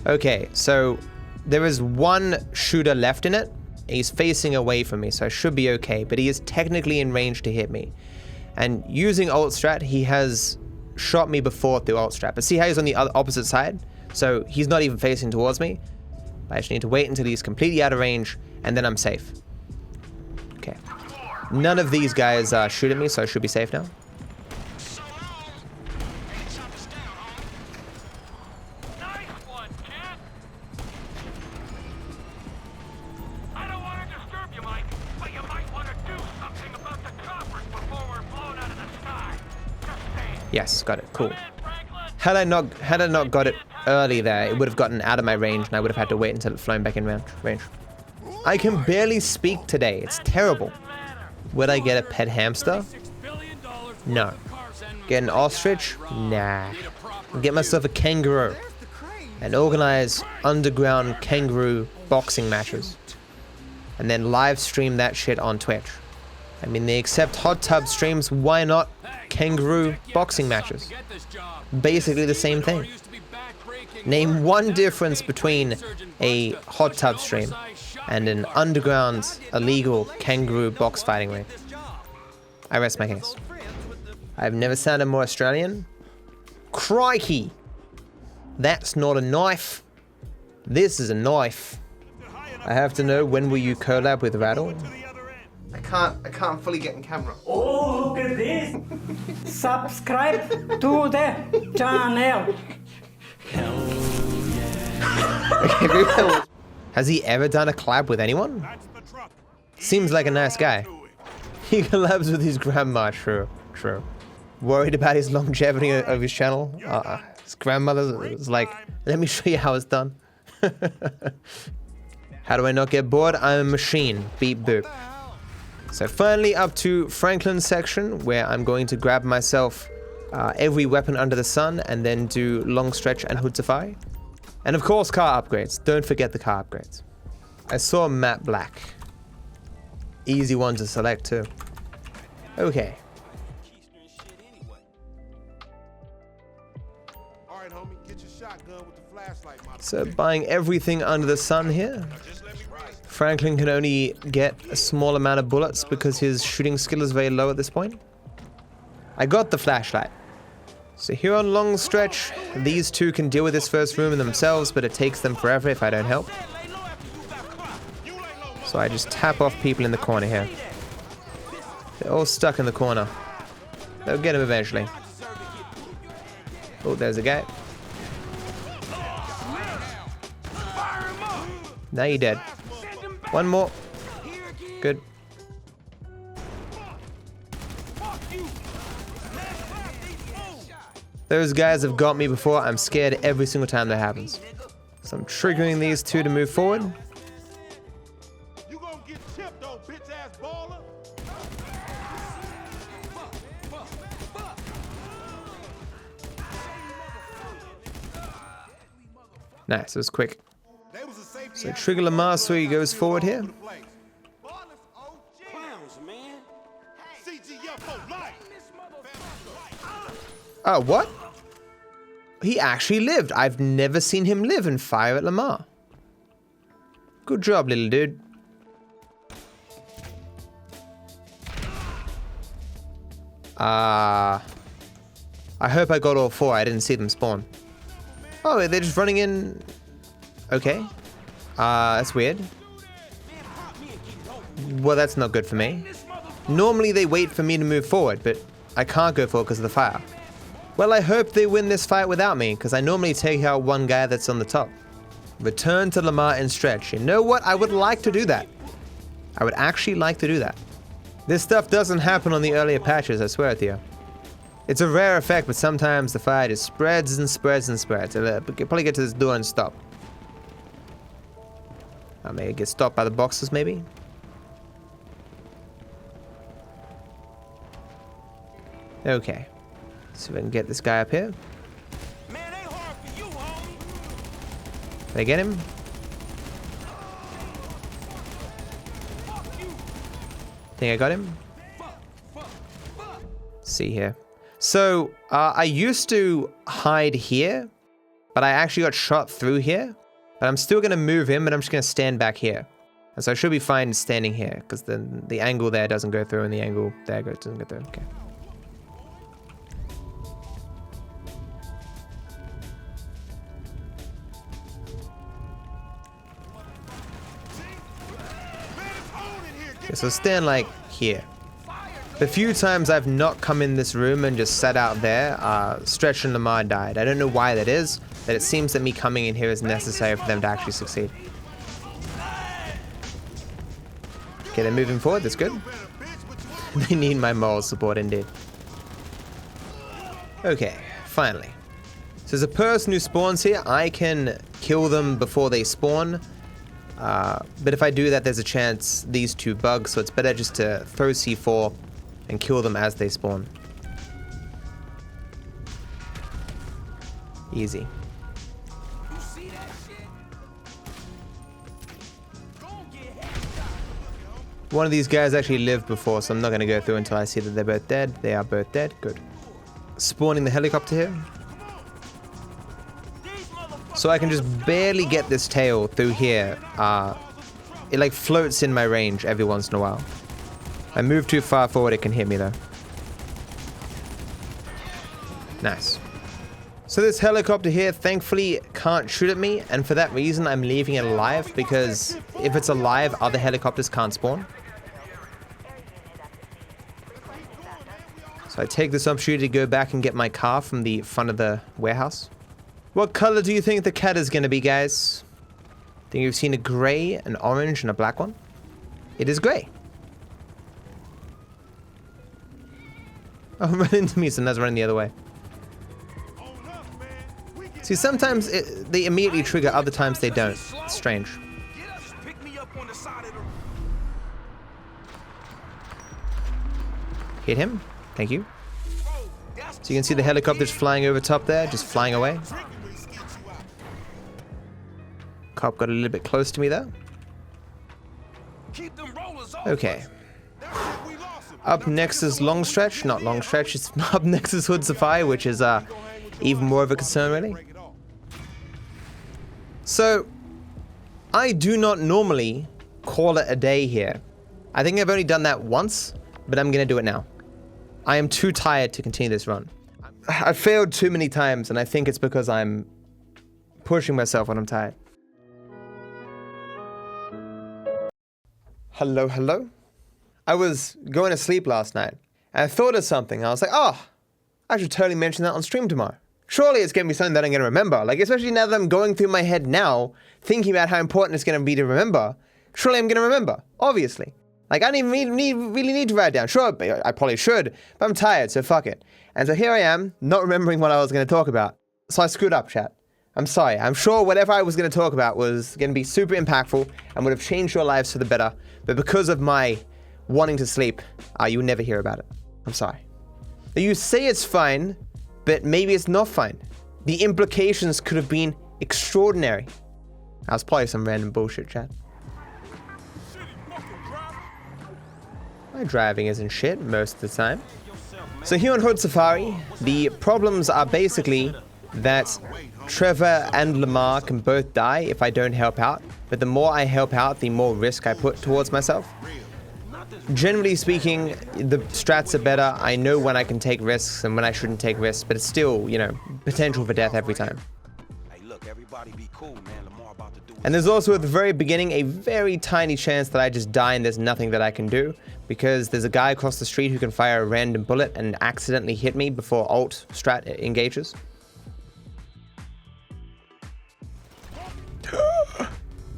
Okay, so there is one shooter left in it. He's facing away from me, so I should be okay, but he is technically in range to hit me. And using ult strat, he has shot me before through ult strat. But see how he's on the opposite side? So he's not even facing towards me. I just need to wait until he's completely out of range, and then I'm safe. Okay. None of these guys shoot at me, so I should be safe now. Nice one, kid. I don't want to disturb you, Mike, but you might want to do something about the coppers before we're blown out of the sky. Just saying. Yes, got it. Cool. Come in, Franklin. Had I not got it early there, it would have gotten out of my range and I would have had to wait until it flown back in range. I can barely speak today. It's terrible. Would I get a pet hamster? No. Get an ostrich? Nah. Get myself a kangaroo and organize underground kangaroo boxing matches and then live stream that shit on Twitch. I mean, they accept hot tub streams, why not kangaroo boxing matches? Basically the same thing. Name one difference between a hot tub stream and an underground illegal kangaroo box fighting ring. I rest my case. I've never sounded more Australian. Crikey! That's not a knife. This is a knife. I have to know, when will you collab with Rattle? I can't fully get in camera. Oh, look at this! Subscribe to the channel. Has he ever done a collab with anyone? Seems like a nice guy. He collabs with his grandma, true. Worried about his longevity of his channel? His grandmother was like, let me show you how it's done. How do I not get bored? I'm a machine. Beep boop. So finally up to Franklin's section, where I'm going to grab myself every weapon under the sun and then do long stretch and hood defy. And of course car upgrades. Don't forget the car upgrades. I saw matte black. Easy one to select too. Okay. So buying everything under the sun here. Franklin can only get a small amount of bullets because his shooting skill is very low at this point. I got the flashlight. So here on long stretch, these two can deal with this first room in themselves, but it takes them forever if I don't help. So I just tap off people in the corner here. They're all stuck in the corner. They'll get him eventually. Oh, there's a guy. Now you're dead. One more. Good. Those guys have got me before. I'm scared every single time that happens. So I'm triggering these two to move forward. Nice, it was quick. So trigger Lamar so he goes forward here. Oh, what? He actually lived. I've never seen him live and fire at Lamar. Good job, little dude. I hope I got all four. I didn't see them spawn. Oh, they're just running in. Okay. That's weird. Well, that's not good for me. Normally they wait for me to move forward, but I can't go forward because of the fire. Well, I hope they win this fight without me, because I normally take out one guy that's on the top. Return to Lamar and stretch. You know what? I would like to do that. I would actually like to do that. This stuff doesn't happen on the earlier patches, I swear to you. It's a rare effect, but sometimes the fire just spreads and spreads and spreads. I'll probably get to this door and stop. I may get stopped by the boxes, maybe. Okay. See if I can get this guy up here. Did I get him? Think I got him? See here. So, I used to hide here, but I actually got shot through here. But I'm still going to move him, but I'm just going to stand back here. And so I should be fine standing here, because then the angle there doesn't go through and the angle there doesn't go through. Okay. Okay, so stand like here. The few times I've not come in this room and just sat out there, Stretch and Lamar died. I don't know why that is, but it seems that me coming in here is necessary for them to actually succeed. Okay, they're moving forward, that's good. They need my moral support indeed. Okay, finally. So as a person who spawns here, I can kill them before they spawn. But if I do that, there's a chance these two bug, so it's better just to throw C4 and kill them as they spawn. Easy. One of these guys actually lived before, so I'm not going to go through until I see that they're both dead. They are both dead. Good. Spawning the helicopter here. So I can just barely get this tail through here. It like floats in my range every once in a while. I move too far forward, it can hit me though. Nice. So this helicopter here thankfully can't shoot at me, and for that reason I'm leaving it alive, because if it's alive, other helicopters can't spawn. So I take this opportunity to go back and get my car from the front of the warehouse. What color do you think the cat is going to be, guys? Think you've seen a gray, an orange, and a black one? It is gray. Oh, run into me, so that's running the other way. See, sometimes they immediately trigger, other times they don't. It's strange. Hit him. Thank you. So you can see the helicopters flying over top there, just flying away. Cop got a little bit close to me there. Okay. Up next is Long Stretch. Not Long Stretch, it's up next is Hood Defy, which is even more of a concern, really. So, I do not normally call it a day here. I think I've only done that once, but I'm going to do it now. I am too tired to continue this run. I've failed too many times, and I think it's because I'm pushing myself when I'm tired. Hello, hello. I was going to sleep last night, and I thought of something. I was like, oh, I should totally mention that on stream tomorrow. Surely it's going to be something that I'm going to remember. Like, especially now that I'm going through my head now, thinking about how important it's going to be to remember. Surely I'm going to remember, obviously. Like, I don't even really need to write it down. Sure, I probably should, but I'm tired, so fuck it. And so here I am, not remembering what I was going to talk about. So I screwed up, chat. I'm sorry. I'm sure whatever I was going to talk about was going to be super impactful and would have changed your lives for the better. But because of my wanting to sleep, you will never hear about it. I'm sorry. You say it's fine, but maybe it's not fine. The implications could have been extraordinary. That was probably some random bullshit, chat. My driving isn't shit most of the time. So here on Hood Safari, the problems are basically that Trevor and Lamar can both die if I don't help out, but the more I help out, the more risk I put towards myself. Generally speaking, the strats are better. I know when I can take risks and when I shouldn't take risks, but it's still, you know, potential for death every time. And there's also at the very beginning a very tiny chance that I just die and there's nothing that I can do, because there's a guy across the street who can fire a random bullet and accidentally hit me before alt strat engages.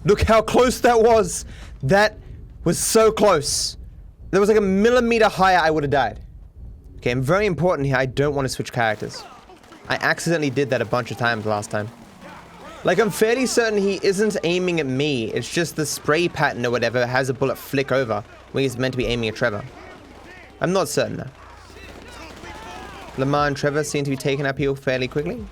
Look how close that was. That was so close. There was like a millimeter higher, I would have died. Okay, and very important here, I don't want to switch characters. I accidentally did that a bunch of times last time. Like, I'm fairly certain he isn't aiming at me. It's just the spray pattern or whatever has a bullet flick over when he's meant to be aiming at Trevor. I'm not certain though. Lamar and Trevor seem to be taken uphill fairly quickly.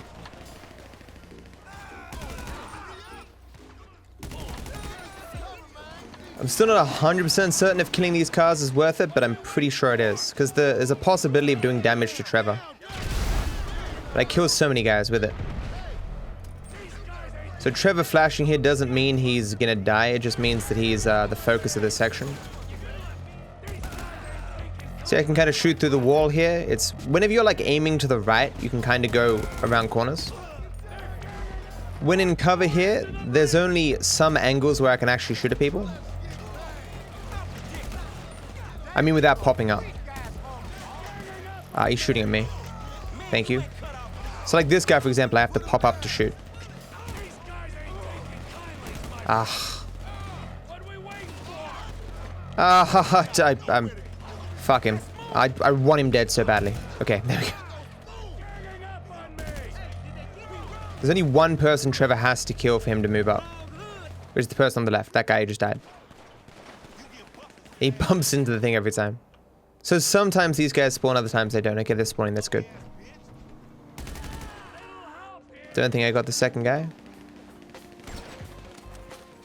I'm still not 100% certain if killing these cars is worth it, but I'm pretty sure it is, because there's a possibility of doing damage to Trevor. But I kill so many guys with it. So Trevor flashing here doesn't mean he's gonna die, it just means that he's the focus of this section. See, I can kind of shoot through the wall here. It's whenever you're like aiming to the right, you can kind of go around corners. When in cover here, there's only some angles where I can actually shoot at people. I mean, without popping up. He's shooting at me. Thank you. So like this guy, for example, I have to pop up to shoot. I'm fuck him. I want him dead so badly. Okay, there we go. There's only one person Trevor has to kill for him to move up. Which is the person on the left. That guy who just died. He bumps into the thing every time. So sometimes these guys spawn, other times they don't. Okay, they're spawning. That's good. Don't think I got the second guy.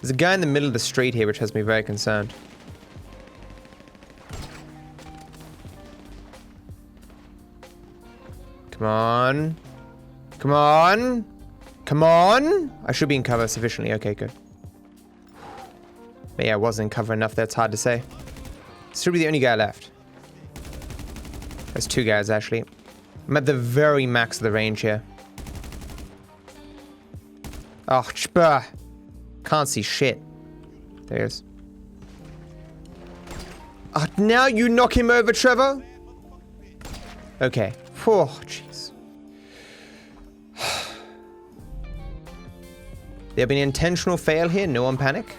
There's a guy in the middle of the street here, which has me very concerned. Come on. Come on. Come on. I should be in cover sufficiently. Okay, good. But yeah, I wasn't in cover enough. That's hard to say. This should be the only guy left. There's two guys, actually. I'm at the very max of the range here. Oh, chpah. Can't see shit. There he is. Oh, now you knock him over, Trevor? Okay. Oh, jeez. There been an intentional fail here. No one panic.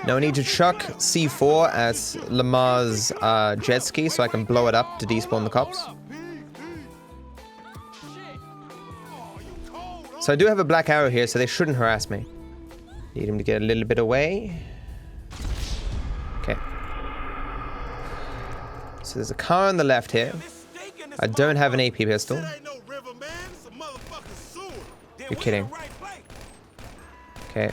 No need to chuck C4 as Lamar's jet ski so I can blow it up to despawn the cops. So I do have a black arrow here, so they shouldn't harass me. Need him to get a little bit away. Okay. So there's a car on the left here. I don't have an AP pistol. You're kidding. Okay.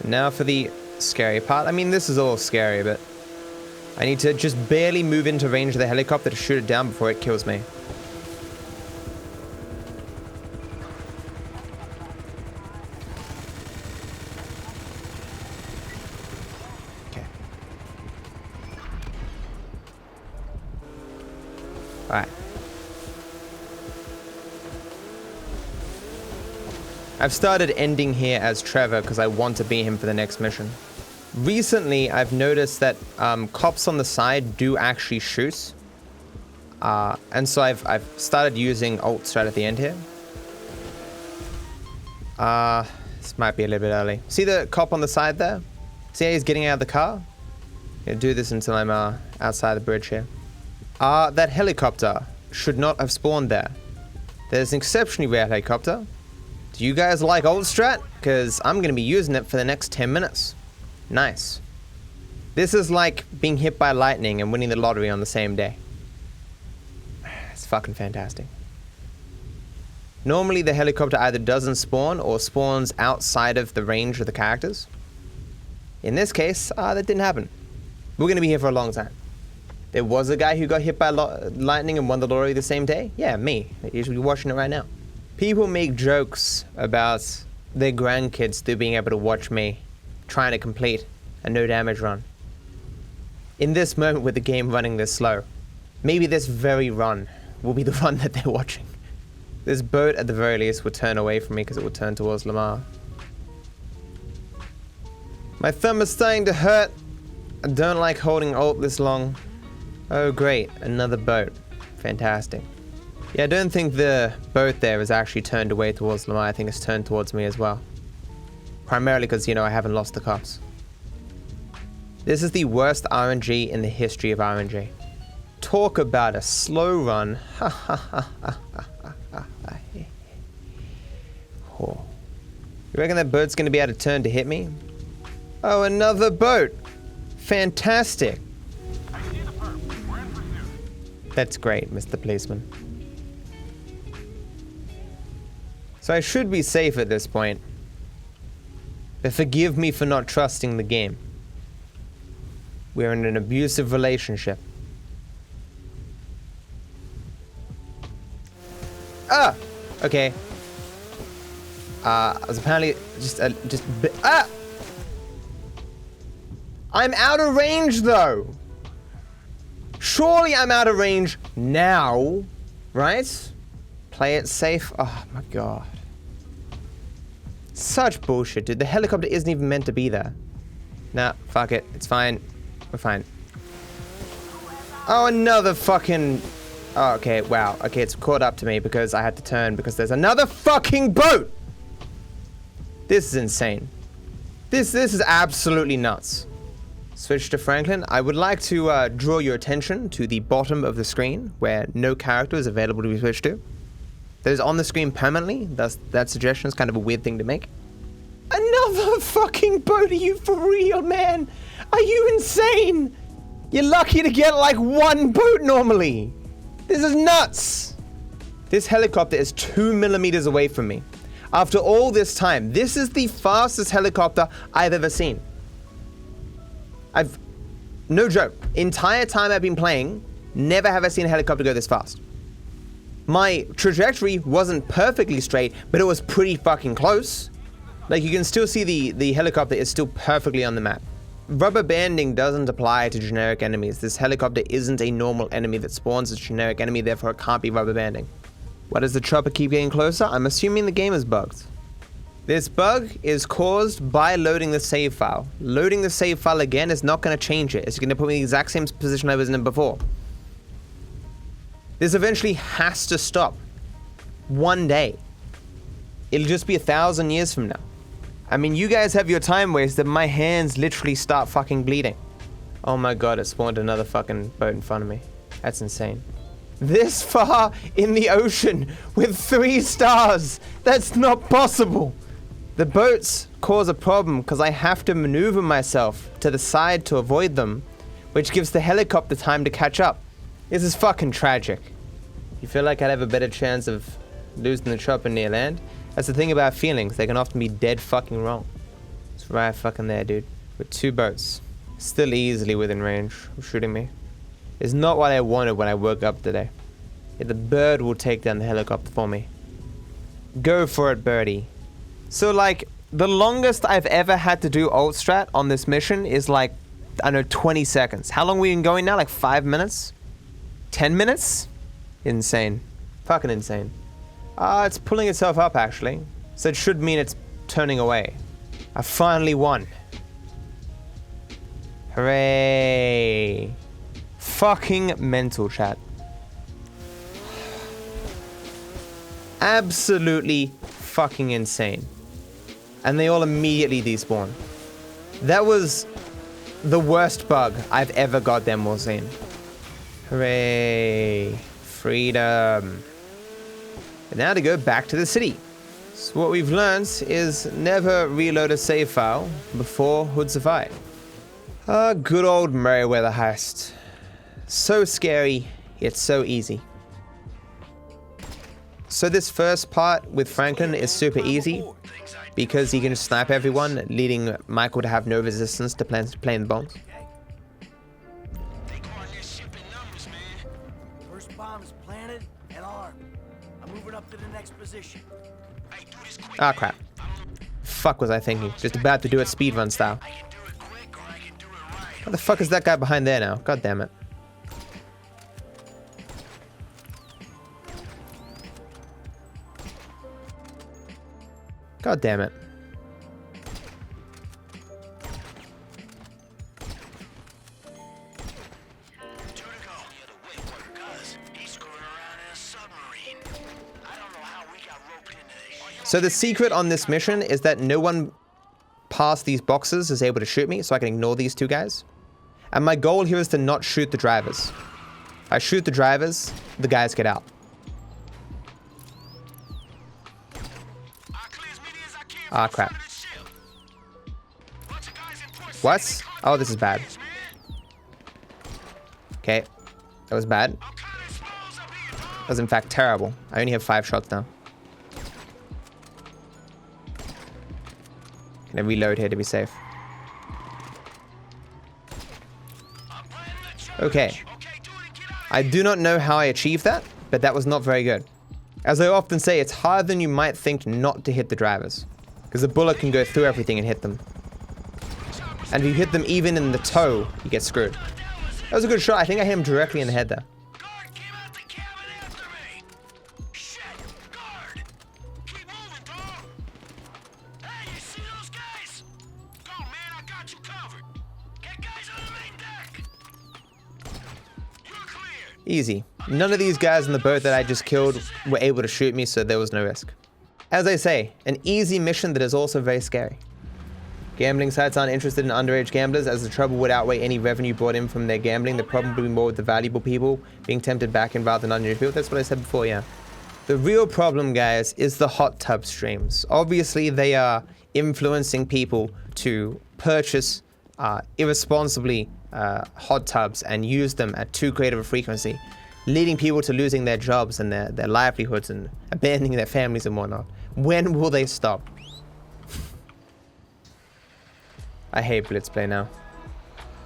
Now for the scary part. I mean, this is all scary, but I need to just barely move into range of the helicopter to shoot it down before it kills me. Okay. Alright. I've started ending here as Trevor because I want to be him for the next mission. Recently, I've noticed that cops on the side do actually shoot. And so I've started using alt strat at the end here. This might be a little bit early. See the cop on the side there? See how he's getting out of the car? I'm gonna do this until I'm outside the bridge here. That helicopter should not have spawned there. There's an exceptionally rare helicopter. Do you guys like old strat? Because I'm going to be using it for the next 10 minutes. Nice. This is like being hit by lightning and winning the lottery on the same day. It's fucking fantastic. Normally the helicopter either doesn't spawn or spawns outside of the range of the characters. In this case, that didn't happen. We're going to be here for a long time. There was a guy who got hit by lightning and won the lottery the same day. Yeah, me. You should be watching it right now. People make jokes about their grandkids still being able to watch me trying to complete a no damage run. In this moment with the game running this slow, maybe this very run will be the run that they're watching. This boat at the very least will turn away from me because it will turn towards Lamar. My thumb is starting to hurt. I don't like holding alt this long. Oh great, another boat. Fantastic. Yeah, I don't think the boat there is actually turned away towards Lamar. I think it's turned towards me as well. Primarily because, you know, I haven't lost the cops. This is the worst RNG in the history of RNG. Talk about a slow run. Oh. You reckon that boat's going to be able to turn to hit me? Oh, another boat. Fantastic. That's great, Mr. Policeman. So I should be safe at this point. But forgive me for not trusting the game. We're in an abusive relationship. Ah! Okay. I was apparently ah! I'm out of range though! Surely I'm out of range now, right? Play it safe. Oh my god. Such bullshit, dude. The helicopter isn't even meant to be there. Nah, fuck it. It's fine. We're fine. Oh, another fucking... Oh, okay, wow. Okay, it's caught up to me because I had to turn because there's another fucking boat! This is insane. This is absolutely nuts. Switch to Franklin. I would like to draw your attention to the bottom of the screen where no character is available to be switched to. That is on the screen permanently. That suggestion is kind of a weird thing to make. Another fucking boat? Are you for real, man? Are you insane? You're lucky to get like one boat normally. This is nuts. This helicopter is 2 millimeters away from me. After all this time, this is the fastest helicopter I've ever seen. No joke, entire time I've been playing, never have I seen a helicopter go this fast. My trajectory wasn't perfectly straight, but it was pretty fucking close. Like, you can still see the helicopter is still perfectly on the map. Rubber banding doesn't apply to generic enemies. This helicopter isn't a normal enemy that spawns as a generic enemy, therefore it can't be rubber banding. Why does the chopper keep getting closer? I'm assuming the game is bugged. This bug is caused by loading the save file. Loading the save file again is not going to change it. It's going to put me in the exact same position I was in before. This eventually has to stop. One day. It'll just be 1,000 years from now. I mean, you guys have your time wasted. My hands literally start fucking bleeding. Oh my god, it spawned another fucking boat in front of me. That's insane. This far in the ocean with 3 stars. That's not possible. The boats cause a problem because I have to maneuver myself to the side to avoid them, which gives the helicopter time to catch up. This is fucking tragic. You feel like I'd have a better chance of losing the chopper near land? That's the thing about feelings. They can often be dead fucking wrong. It's right fucking there, dude. With 2 boats. Still easily within range of shooting me. It's not what I wanted when I woke up today. Yet the bird will take down the helicopter for me. Go for it, birdie. So, like, the longest I've ever had to do ult strat on this mission is like, I don't know, 20 seconds. How long have we been going now? Like 5 minutes? 10 minutes? Insane. Fucking insane. It's pulling itself up, actually. So it should mean it's turning away. I finally won. Hooray. Fucking mental, chat. Absolutely fucking insane. And they all immediately despawn. That was the worst bug I've ever goddamn well seen. Hooray. Freedom. And now to go back to the city. So what we've learned is never reload a save file before Hoods of Fire. Good old Merryweather heist. So scary, yet so easy. So this first part with Franklin is super easy because he can just snipe everyone, leading Michael to have no resistance to playing the bombs. First bomb is planted and armed. I'm moving up to the next position. Ah, crap. Fuck was I thinking? Just about to do it speedrun style. What the fuck is that guy behind there now? God damn it. God damn it. So the secret on this mission is that no one past these boxes is able to shoot me, so I can ignore these 2 guys. And my goal here is to not shoot the drivers. If I shoot the drivers, the guys get out. Ah, crap. What? Oh, this is bad. Okay. That was bad. That was in fact terrible. I only have 5 shots now. Can I reload here to be safe? Okay. I do not know how I achieved that, but that was not very good. As I often say, it's harder than you might think not to hit the drivers, because the bullet can go through everything and hit them. And if you hit them even in the toe, you get screwed. That was a good shot. I think I hit him directly in the head there. Easy. None of these guys in the boat that I just killed were able to shoot me, so there was no risk. As I say, an easy mission that is also very scary. Gambling sites aren't interested in underage gamblers, as the trouble would outweigh any revenue brought in from their gambling. The problem would be more with the valuable people being tempted back in rather than underage people. That's what I said before, yeah. The real problem, guys, is the hot tub streams. Obviously, they are influencing people to purchase irresponsibly hot tubs and use them at too great of a frequency, leading people to losing their jobs and their livelihoods and abandoning their families and whatnot. When will they stop? I hate Blitz Play now.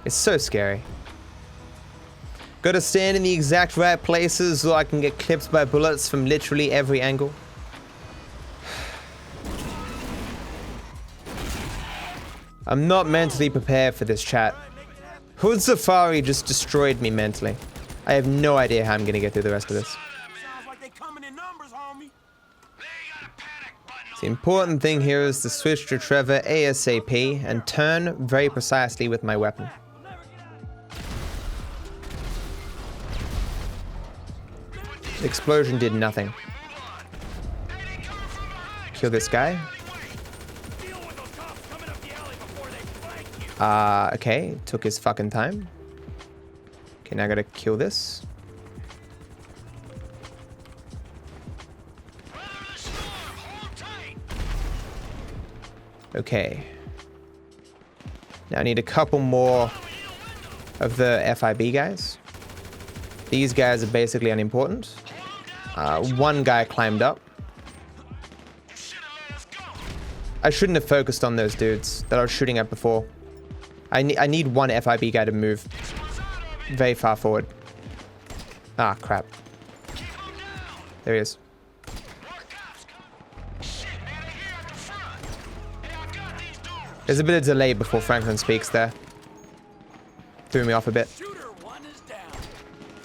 It's so scary. Gotta stand in the exact right places so I can get clipped by bullets from literally every angle. I'm not mentally prepared for this, chat. Hood Safari just destroyed me mentally. I have no idea how I'm gonna get through the rest of this. The important thing here is to switch to Trevor ASAP and turn very precisely with my weapon. The explosion did nothing. Kill this guy. Okay, took his fucking time. Okay, now I gotta kill this. Okay. Now I need a couple more of the FIB guys. These guys are basically unimportant. One guy climbed up. I shouldn't have focused on those dudes that I was shooting at before. I need one FIB guy to move very far forward. Ah, crap. There he is. There's a bit of delay before Franklin speaks there. Threw me off a bit.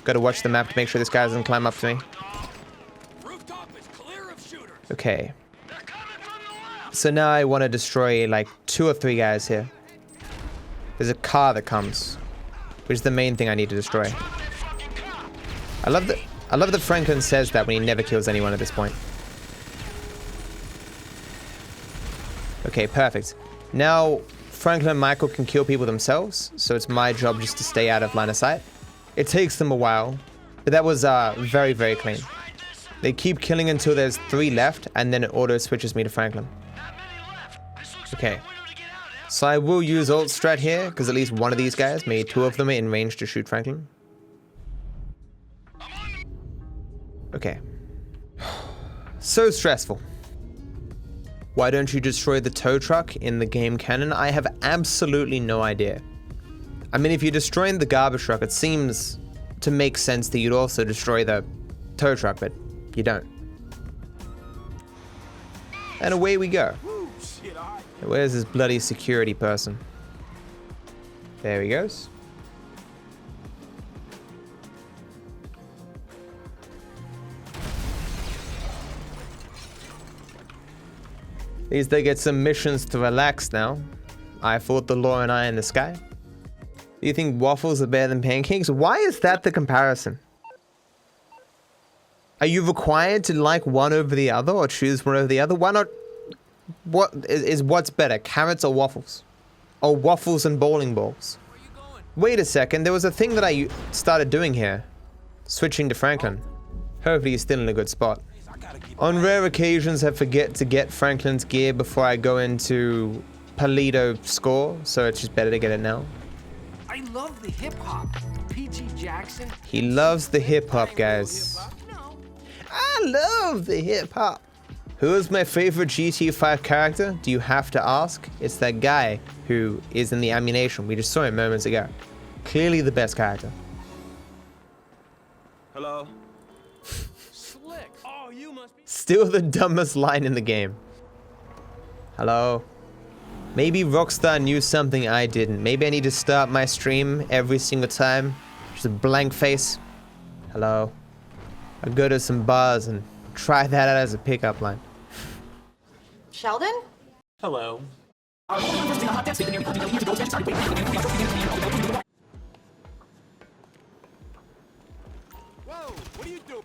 Gotta watch the map to make sure this guy doesn't climb up to me. Okay. So now I want to destroy like 2 or 3 guys here. There's a car that comes, which is the main thing I need to destroy. I love that Franklin says that when he never kills anyone at this point. Okay, perfect. Now Franklin and Michael can kill people themselves, so it's my job just to stay out of line of sight. It takes them a while, but that was very, very clean. They keep killing until there's 3 left, and then it auto switches me to Franklin. Okay. So I will use ult strat here, because at least one of these guys, maybe 2 of them, are in range to shoot Franklin. Okay. So stressful. Why don't you destroy the tow truck in the game canon? I have absolutely no idea. I mean, if you're destroying the garbage truck, it seems to make sense that you'd also destroy the tow truck, but you don't. And away we go. Where's this bloody security person? There he goes. At least they get some missions to relax now. I fought the law and eye in the sky. Do you think waffles are better than pancakes? Why is that the comparison? Are you required to like one over the other or choose one over the other? Why not? What is what's better, carrots or waffles? Or waffles and bowling balls? Wait a second, there was a thing that I started doing here. Switching to Franklin. Hopefully he's still in a good spot. On rare occasions, I forget to get Franklin's gear before I go into Palito score, so it's just better to get it now. I love the hip hop. P.G. Jackson. He loves the hip hop, guys. I love the hip hop. Who is my favorite GTA 5 character? Do you have to ask? It's that guy who is in the ammunition. We just saw him moments ago. Clearly the best character. Hello? Slick. Oh, you must be. Still the dumbest line in the game. Hello? Maybe Rockstar knew something I didn't. Maybe I need to start my stream every single time. Just a blank face. Hello? I'll go to some bars and try that out as a pickup line. Sheldon? Hello. Whoa, what are you doing?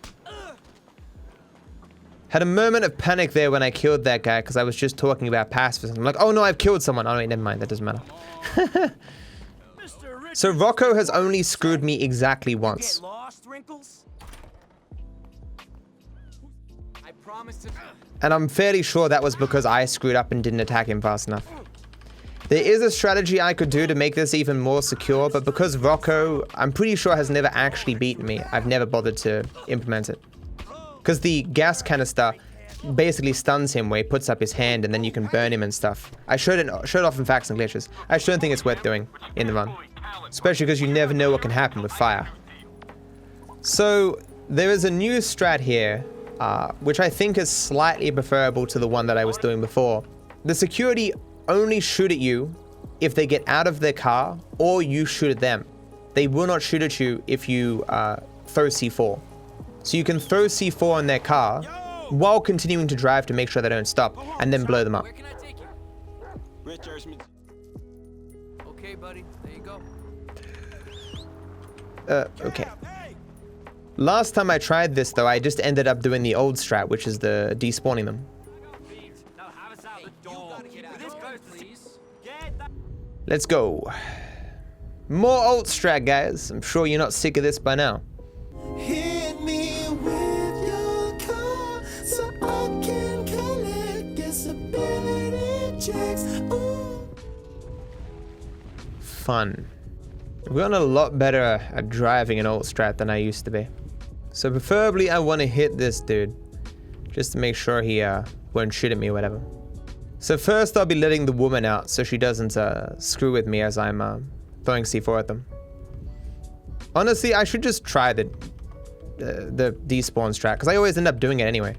Had a moment of panic there when I killed that guy because I was just talking about pacifism. I'm like, oh no, I've killed someone. Oh wait, never mind, that doesn't matter. So Rocco has only screwed me exactly once. And I'm fairly sure that was because I screwed up and didn't attack him fast enough. There is a strategy I could do to make this even more secure, but because Rocco, I'm pretty sure, has never actually beaten me, I've never bothered to implement it. Because the gas canister basically stuns him where he puts up his hand and then you can burn him and stuff. I showed it off in Facts and Glitches. I just don't think it's worth doing in the run. Especially because you never know what can happen with fire. So there is a new strat here, which I think is slightly preferable to the one that I was doing before. The security only shoot at you if they get out of their car or you shoot at them. They will not shoot at you if you throw C4. So you can throw C4 in their car while continuing to drive to make sure they don't stop and then blow them up. Okay, buddy, there you go. Okay. Last time I tried this though, I just ended up doing the old strat, which is the despawning them. Let's go. More old strat, guys. I'm sure you're not sick of this by now. Hit me with your car so I can collect disability checks. Ooh. Fun. I've gotten a lot better at driving an old strat than I used to be. So preferably I want to hit this dude, just to make sure he won't shoot at me or whatever. So first I'll be letting the woman out so she doesn't screw with me as I'm throwing C4 at them. Honestly, I should just try the despawn strat, because I always end up doing it anyway.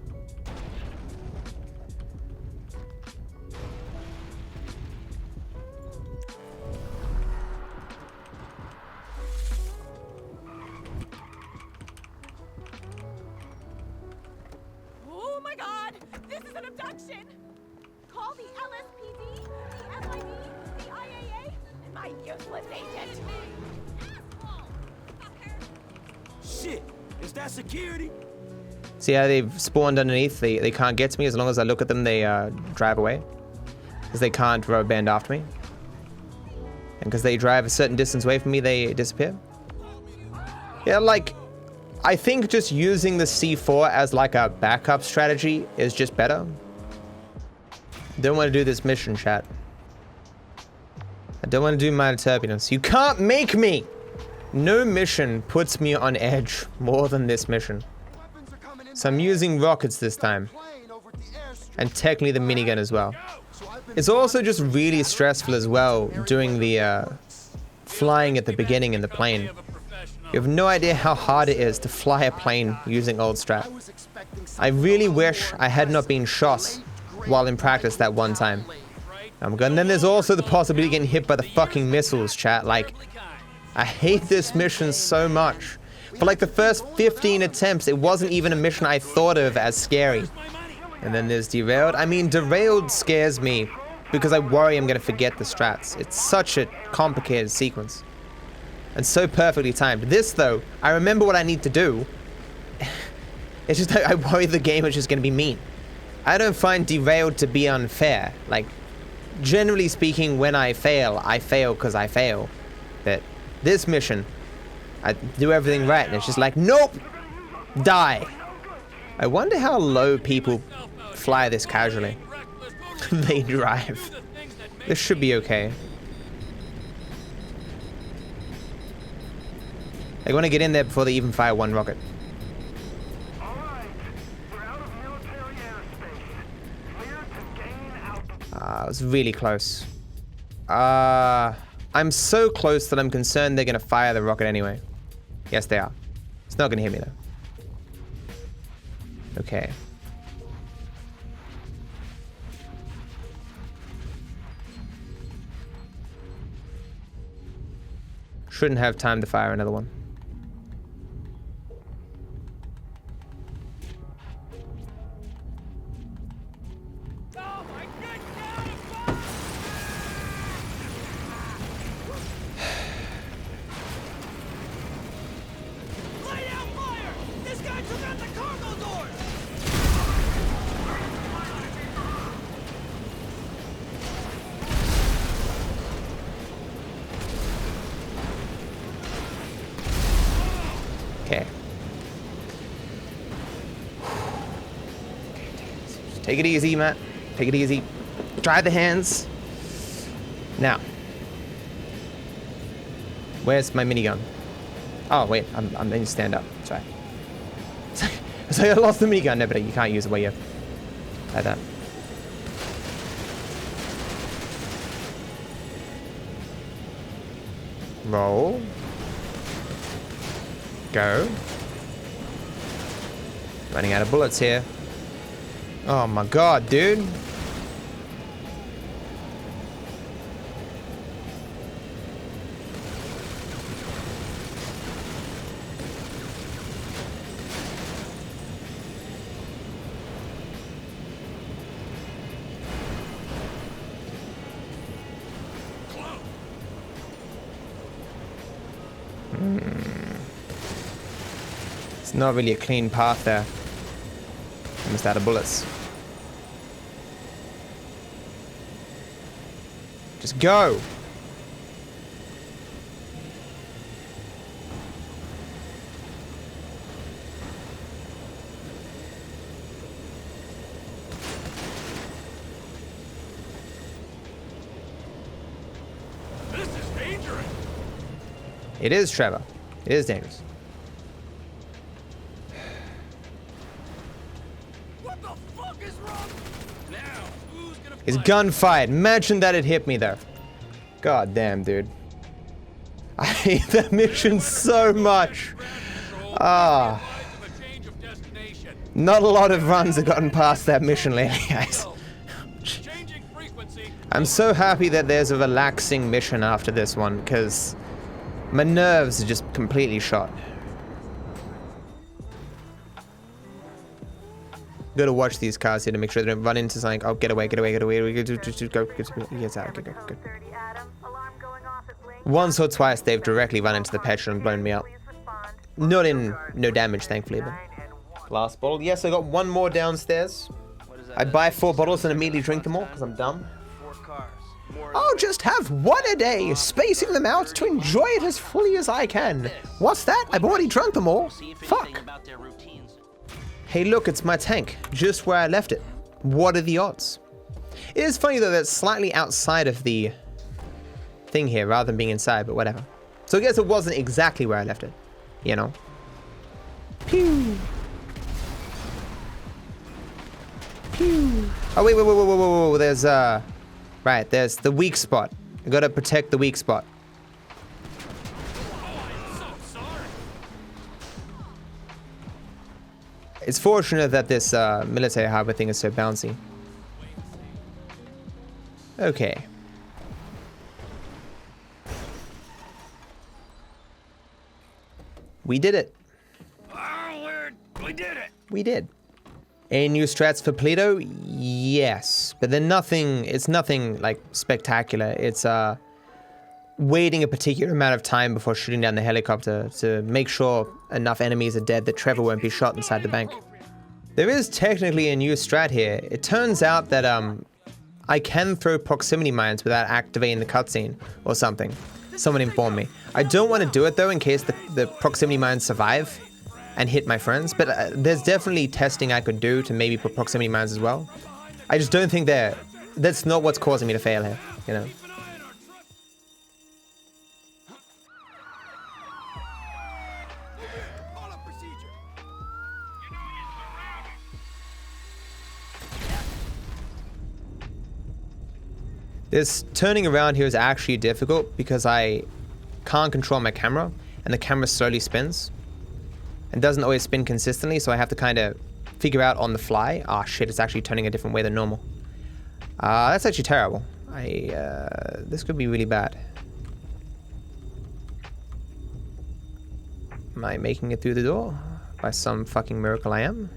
Oh my god! This is an abduction! Call the LSPD, the FIB, the IAA, and my useless agent! Shit! Is that security? See how they've spawned underneath? They can't get to me. As long as I look at them, they drive away. Because they can't rubber band after me. And because they drive a certain distance away from me, they disappear. Yeah, like, I think just using the C4 as like a backup strategy is just better. Don't want to do this mission, chat. I don't want to do minor turbulence. You can't make me! No mission puts me on edge more than this mission. So I'm using rockets this time. And technically the minigun as well. It's also just really stressful as well doing the flying at the beginning in the plane. You have no idea how hard it is to fly a plane using old strat. I really wish I had not been shot while in practice that one time. I'm good. And then there's also the possibility of getting hit by the fucking missiles, chat. Like, I hate this mission so much. For like the first 15 attempts, it wasn't even a mission I thought of as scary. And then there's derailed. I mean, derailed scares me because I worry I'm gonna forget the strats. It's such a complicated sequence. And so perfectly timed. This though, I remember what I need to do. It's just I worry the game is just gonna be mean. I don't find derailed to be unfair. Like, generally speaking, when I fail because I fail. But this mission, I do everything right, and it's just like, nope! Die! I wonder how low people fly this casually. They drive. This should be okay. I want to get in there before they even fire one rocket. It was really close. I'm so close that I'm concerned they're gonna fire the rocket anyway. Yes, they are. It's not gonna hit me though. Okay. Shouldn't have time to fire another one. Okay. Take it easy, Matt. Take it easy. Dry the hands. Now. Where's my minigun? Oh, wait. I'm going to stand up. Sorry. So I lost the minigun. No, but you can't use it while you're like that. Roll. Go. Running out of bullets here. Oh my god, dude. It's not really a clean path there. Almost out of bullets. Just go! This is dangerous. It is, Trevor. It is dangerous. What the fuck is wrong? Now, who's gonna His gun fired. Imagine that it hit me there. God damn, dude. I hate that mission so much. Ah. Not a lot of runs have gotten past that mission lately, guys. I'm so happy that there's a relaxing mission after this one, because my nerves are just completely shot. Gotta watch these cars here to make sure they don't run into something. Oh, get away, get away, get away. Go, yes, out, go. Once or twice they've directly run into the petrol and blown me up. Not in no damage, thankfully, but. Last bottle. Yes, I got one more downstairs. I buy 4 bottles and immediately drink them all because I'm dumb. I'll just have one a day, spacing them out to enjoy it as fully as I can. What's that? I've already drunk them all. Fuck. Hey, look, it's my tank, just where I left it. What are the odds? It is funny though, that's slightly outside of the thing here rather than being inside, but whatever. So I guess it wasn't exactly where I left it, you know. Pew. Pew. Oh, wait, there's, right, there's the weak spot. I gotta protect the weak spot. It's fortunate that this military harbor thing is so bouncy. Okay. We did it. We did it. We did. Any new strats for Pluto? Yes, but they're nothing. It's nothing like spectacular. It's waiting a particular amount of time before shooting down the helicopter to make sure enough enemies are dead that Trevor won't be shot inside the bank. There is technically a new strat here. It turns out that I can throw proximity mines without activating the cutscene or something. Someone informed me. I don't want to do it though in case the proximity mines survive and hit my friends, but there's definitely testing I could do to maybe put proximity mines as well. I just don't think that's not what's causing me to fail here, you know. This turning around here is actually difficult because I can't control my camera and the camera slowly spins and doesn't always spin consistently, so I have to kind of figure out on the fly. Ah, shit, it's actually turning a different way than normal. That's actually terrible. This could be really bad. Am I making it through the door? By some fucking miracle I am.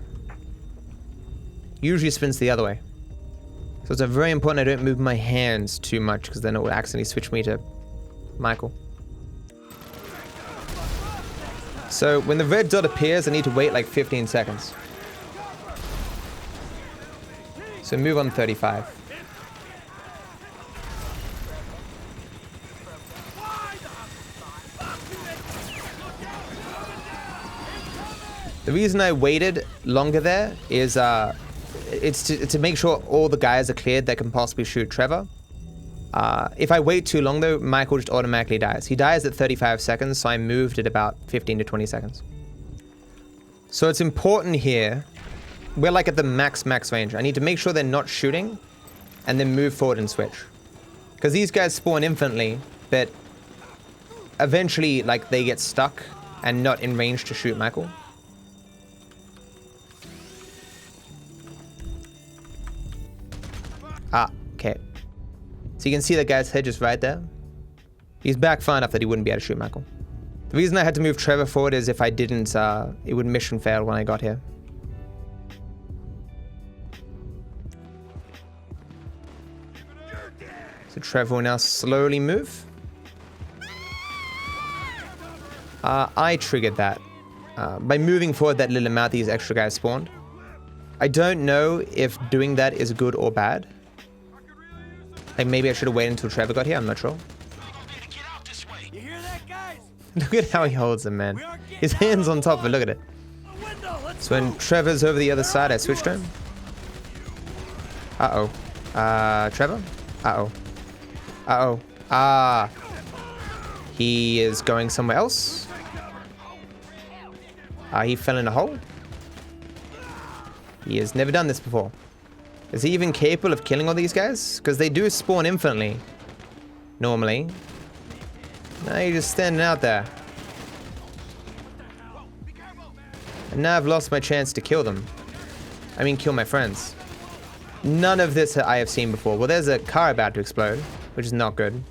Usually spins the other way. So it's very important I don't move my hands too much because then it will accidentally switch me to Michael. So when the red dot appears, I need to wait like 15 seconds. So move on 35. The reason I waited longer there is it's to make sure all the guys are cleared that can possibly shoot Trevor. If I wait too long though, Michael just automatically dies. He dies at 35 seconds, so I moved at about 15 to 20 seconds. So it's important here. We're like at the max range. I need to make sure they're not shooting and then move forward and switch. Because these guys spawn infinitely, but eventually like they get stuck and not in range to shoot Michael. Ah, okay. So you can see that guy's head just right there. He's back far enough that he wouldn't be able to shoot Michael. The reason I had to move Trevor forward is if I didn't, it would mission fail when I got here. So Trevor will now slowly move. I triggered that. By moving forward that little amount, these extra guys spawned. I don't know if doing that is good or bad. Like maybe I should have waited until Trevor got here, I'm not sure. Look at how he holds him, man. His hand's on top of it, look at it. So when Trevor's over the other side, I switched to him. Uh-oh. Trevor? Uh-oh. Uh-oh. He is going somewhere else. He fell in a hole. He has never done this before. Is he even capable of killing all these guys? Because they do spawn infinitely. Normally. Now you're just standing out there. And now I've lost my chance to kill them. I mean, kill my friends. None of this I have seen before. Well, there's a car about to explode, which is not good.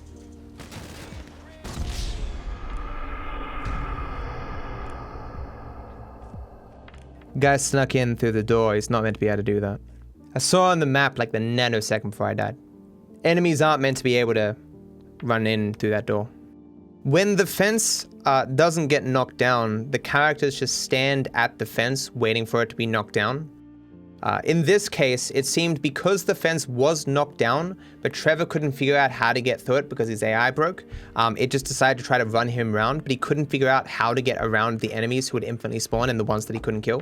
Guy snuck in through the door. He's not meant to be able to do that. I saw on the map like the nanosecond before I died. Enemies aren't meant to be able to run in through that door. When the fence doesn't get knocked down, the characters just stand at the fence waiting for it to be knocked down. In this case, it seemed because the fence was knocked down, but Trevor couldn't figure out how to get through it because his AI broke, it just decided to try to run him around, but he couldn't figure out how to get around the enemies who would infinitely spawn and the ones that he couldn't kill.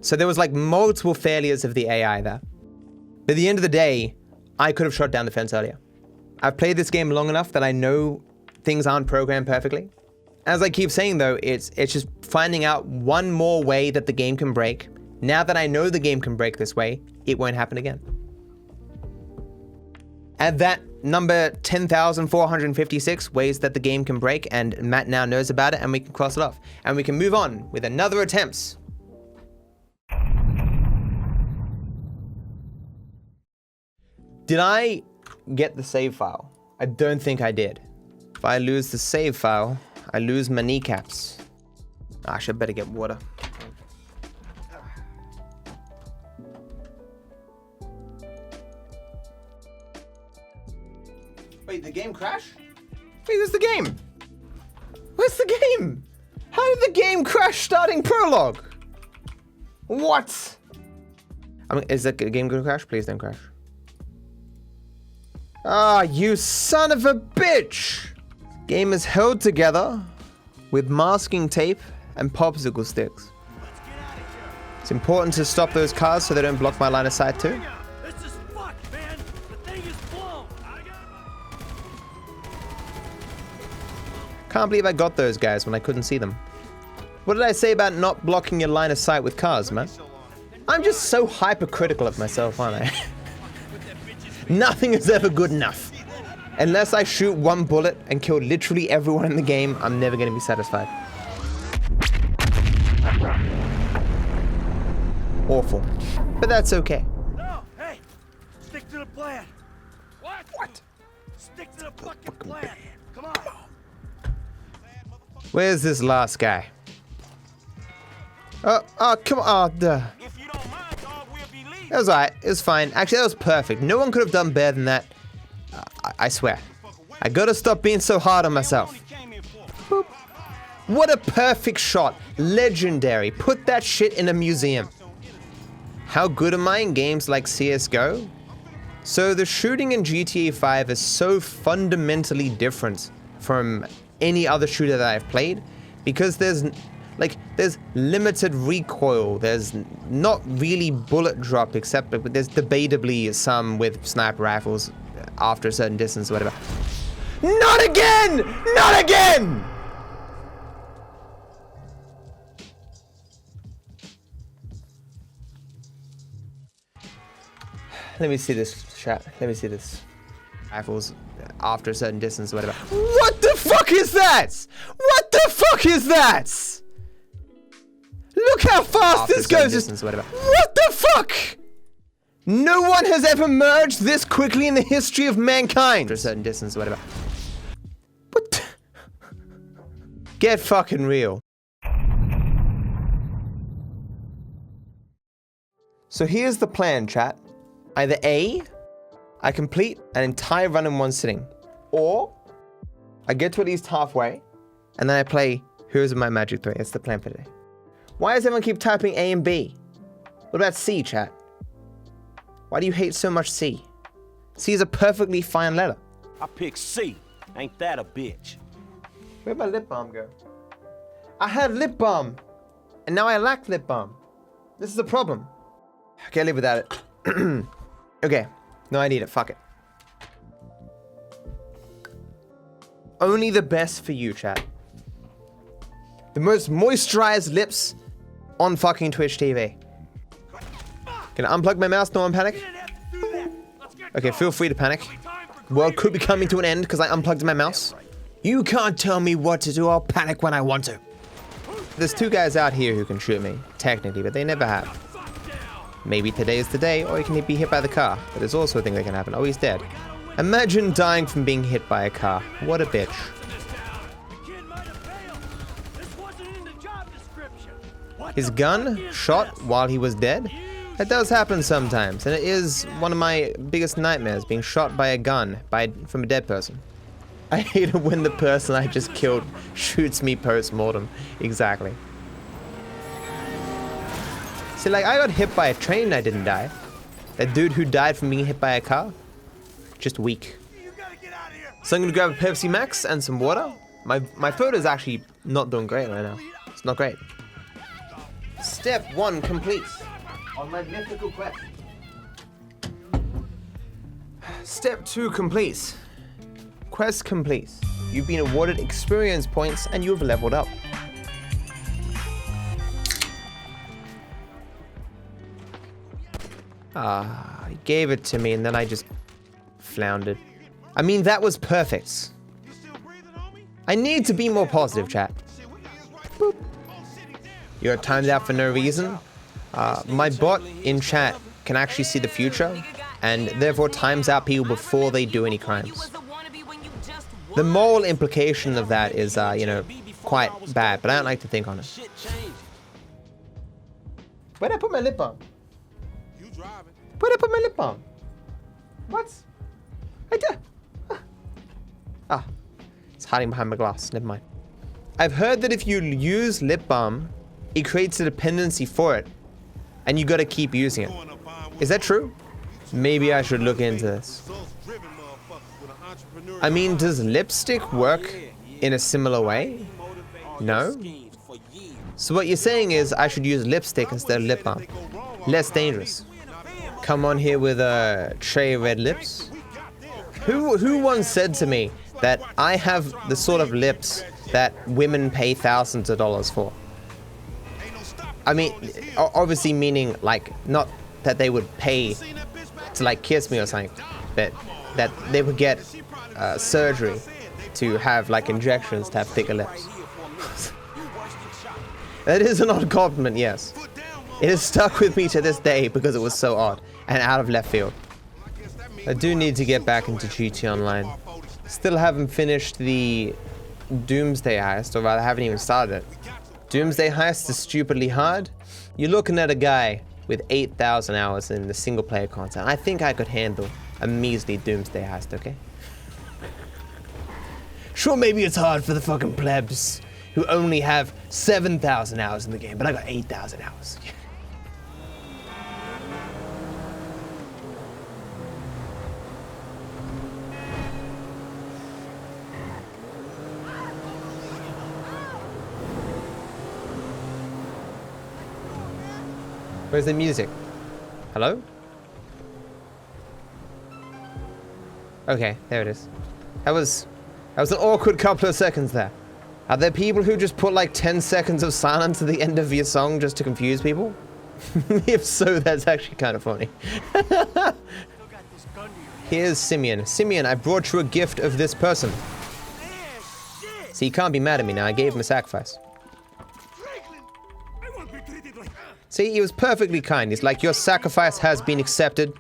So there was like multiple failures of the AI there. But at the end of the day, I could have shot down the fence earlier. I've played this game long enough that I know things aren't programmed perfectly. As I keep saying though, it's just finding out one more way that the game can break. Now that I know the game can break this way, it won't happen again. At that number 10,456 ways that the game can break, and Matt now knows about it, and we can cross it off. And we can move on with another attempts. Did I get the save file? I don't think I did. If I lose the save file, I lose my kneecaps. I should better get water. Wait, the game crashed? Wait, where's the game? Where's the game? How did the game crash starting prologue? What? I mean, is the game gonna crash? Please don't crash. Ah, you son of a bitch! Game is held together with masking tape and popsicle sticks. It's important to stop those cars so they don't block my line of sight too. This is fucked, man. The thing is blown. Can't believe I got those guys when I couldn't see them. What did I say about not blocking your line of sight with cars, man? I'm just so hypercritical of myself, aren't I? Nothing is ever good enough. Unless I shoot one bullet and kill literally everyone in the game, I'm never going to be satisfied. Awful. But that's okay. No, hey, stick to the plan. What? Stick to the fucking plan. Come on. Where's this last guy? Oh, come on. Duh. That was alright. It was fine. Actually, that was perfect. No one could have done better than that. I swear. I gotta stop being so hard on myself. Boop. What a perfect shot. Legendary. Put that shit in a museum. How good am I in games like CSGO? So the shooting in GTA 5 is so fundamentally different from any other shooter that I've played because there's, Like, there's limited recoil. There's not really bullet drop, except but there's debatably some with sniper rifles after a certain distance or whatever. Not again! Not again! Let me see this chat. Let me see this. Rifles after a certain distance or whatever. What the fuck is that? What the fuck is that? Look how fast this goes. Distance, whatever. What the fuck? No one has ever merged this quickly in the history of mankind. After a certain distance or whatever. What? Get fucking real. So here's the plan, chat. Either A, I complete an entire run in one sitting, or I get to at least halfway, and then I play Heroes of Might and Magic 3. That's the plan for today. Why does everyone keep typing A and B? What about C, chat? Why do you hate so much C? C is a perfectly fine letter. I pick C. Ain't that a bitch? Where'd my lip balm go? I had lip balm, and now I lack lip balm. This is a problem. I can't live without it. Okay, no, I need it. Fuck it. Only the best for you, chat. The most moisturized lips on fucking Twitch TV. Can I unplug my mouse? No one panic? Okay, feel free to panic. The world could be coming to an end because I unplugged my mouse. You can't tell me what to do. I'll panic when I want to. There's two guys out here who can shoot me, technically, but they never have. Maybe today is the day, or he can be hit by the car. But there's also a thing that can happen. Oh, he's dead. Imagine dying from being hit by a car. What a bitch. His gun shot while he was dead? That does happen sometimes, and it is one of my biggest nightmares, being shot by a gun from a dead person. I hate it when the person I just killed shoots me post-mortem. Exactly. See, like, I got hit by a train and I didn't die. That dude who died from being hit by a car? Just weak. So I'm gonna grab a Pepsi Max and some water. My photo is actually not doing great right now. It's not great. Step 1 complete. On my mythical quest. Step 2 complete. Quest complete. You've been awarded experience points and you've leveled up. He gave it to me and then I just floundered. I mean, that was perfect. I need to be more positive, chat. Boop. You're timed out for no reason. My bot in chat can actually see the future and therefore times out people before they do any crimes. The moral implication of that is, you know, quite bad, but I don't like to think on it. Where'd I put my lip balm? Where'd I put my lip balm? What? I did. Ah, it's hiding behind my glass. Never mind. I've heard that if you use lip balm, it creates a dependency for it, and you gotta keep using it. Is that true? Maybe I should look into this. I mean, does lipstick work in a similar way? No? So what you're saying is I should use lipstick instead of lip balm. Less dangerous. Come on here with a tray of red lips. Who once said to me that I have the sort of lips that women pay thousands of dollars for? I mean, obviously meaning like not that they would pay to like kiss me or something, but that they would get surgery to have like injections to have thicker lips. That is an odd compliment, yes. It has stuck with me to this day because it was so odd and out of left field. I do need to get back into GT Online. Still haven't finished the Doomsday Heist, or rather haven't even started it. Doomsday Heist is stupidly hard. You're looking at a guy with 8,000 hours in the single player content. I think I could handle a measly Doomsday Heist, okay? Sure, maybe it's hard for the fucking plebs who only have 7,000 hours in the game, but I got 8,000 hours. Where's the music? Hello? Okay, there it is. That was an awkward couple of seconds there. Are there people who just put like 10 seconds of silence at the end of your song just to confuse people? If so, that's actually kind of funny. Here's Simeon. Simeon, I brought you a gift of this person. So you can't be mad at me now. I gave him a sacrifice. See, he was perfectly kind. He's like, your sacrifice has been accepted.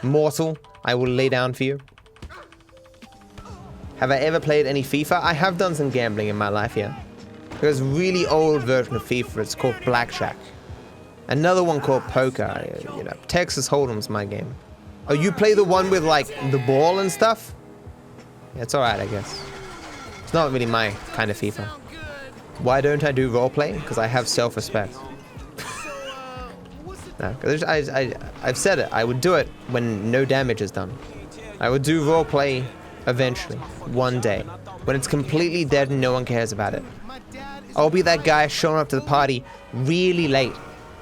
Mortal, I will lay down for you. Have I ever played any FIFA? I have done some gambling in my life, yeah. There's a really old version of FIFA. It's called Blackjack. Another one called Poker. You know, Texas Hold'em's my game. Oh, you play the one with like the ball and stuff? Yeah, it's alright, I guess. It's not really my kind of FIFA. Why don't I do roleplay? Because I have self-respect. No, because I've said it. I would do it when no damage is done. I would do roleplay eventually, one day, when it's completely dead and no one cares about it. I'll be that guy showing up to the party really late,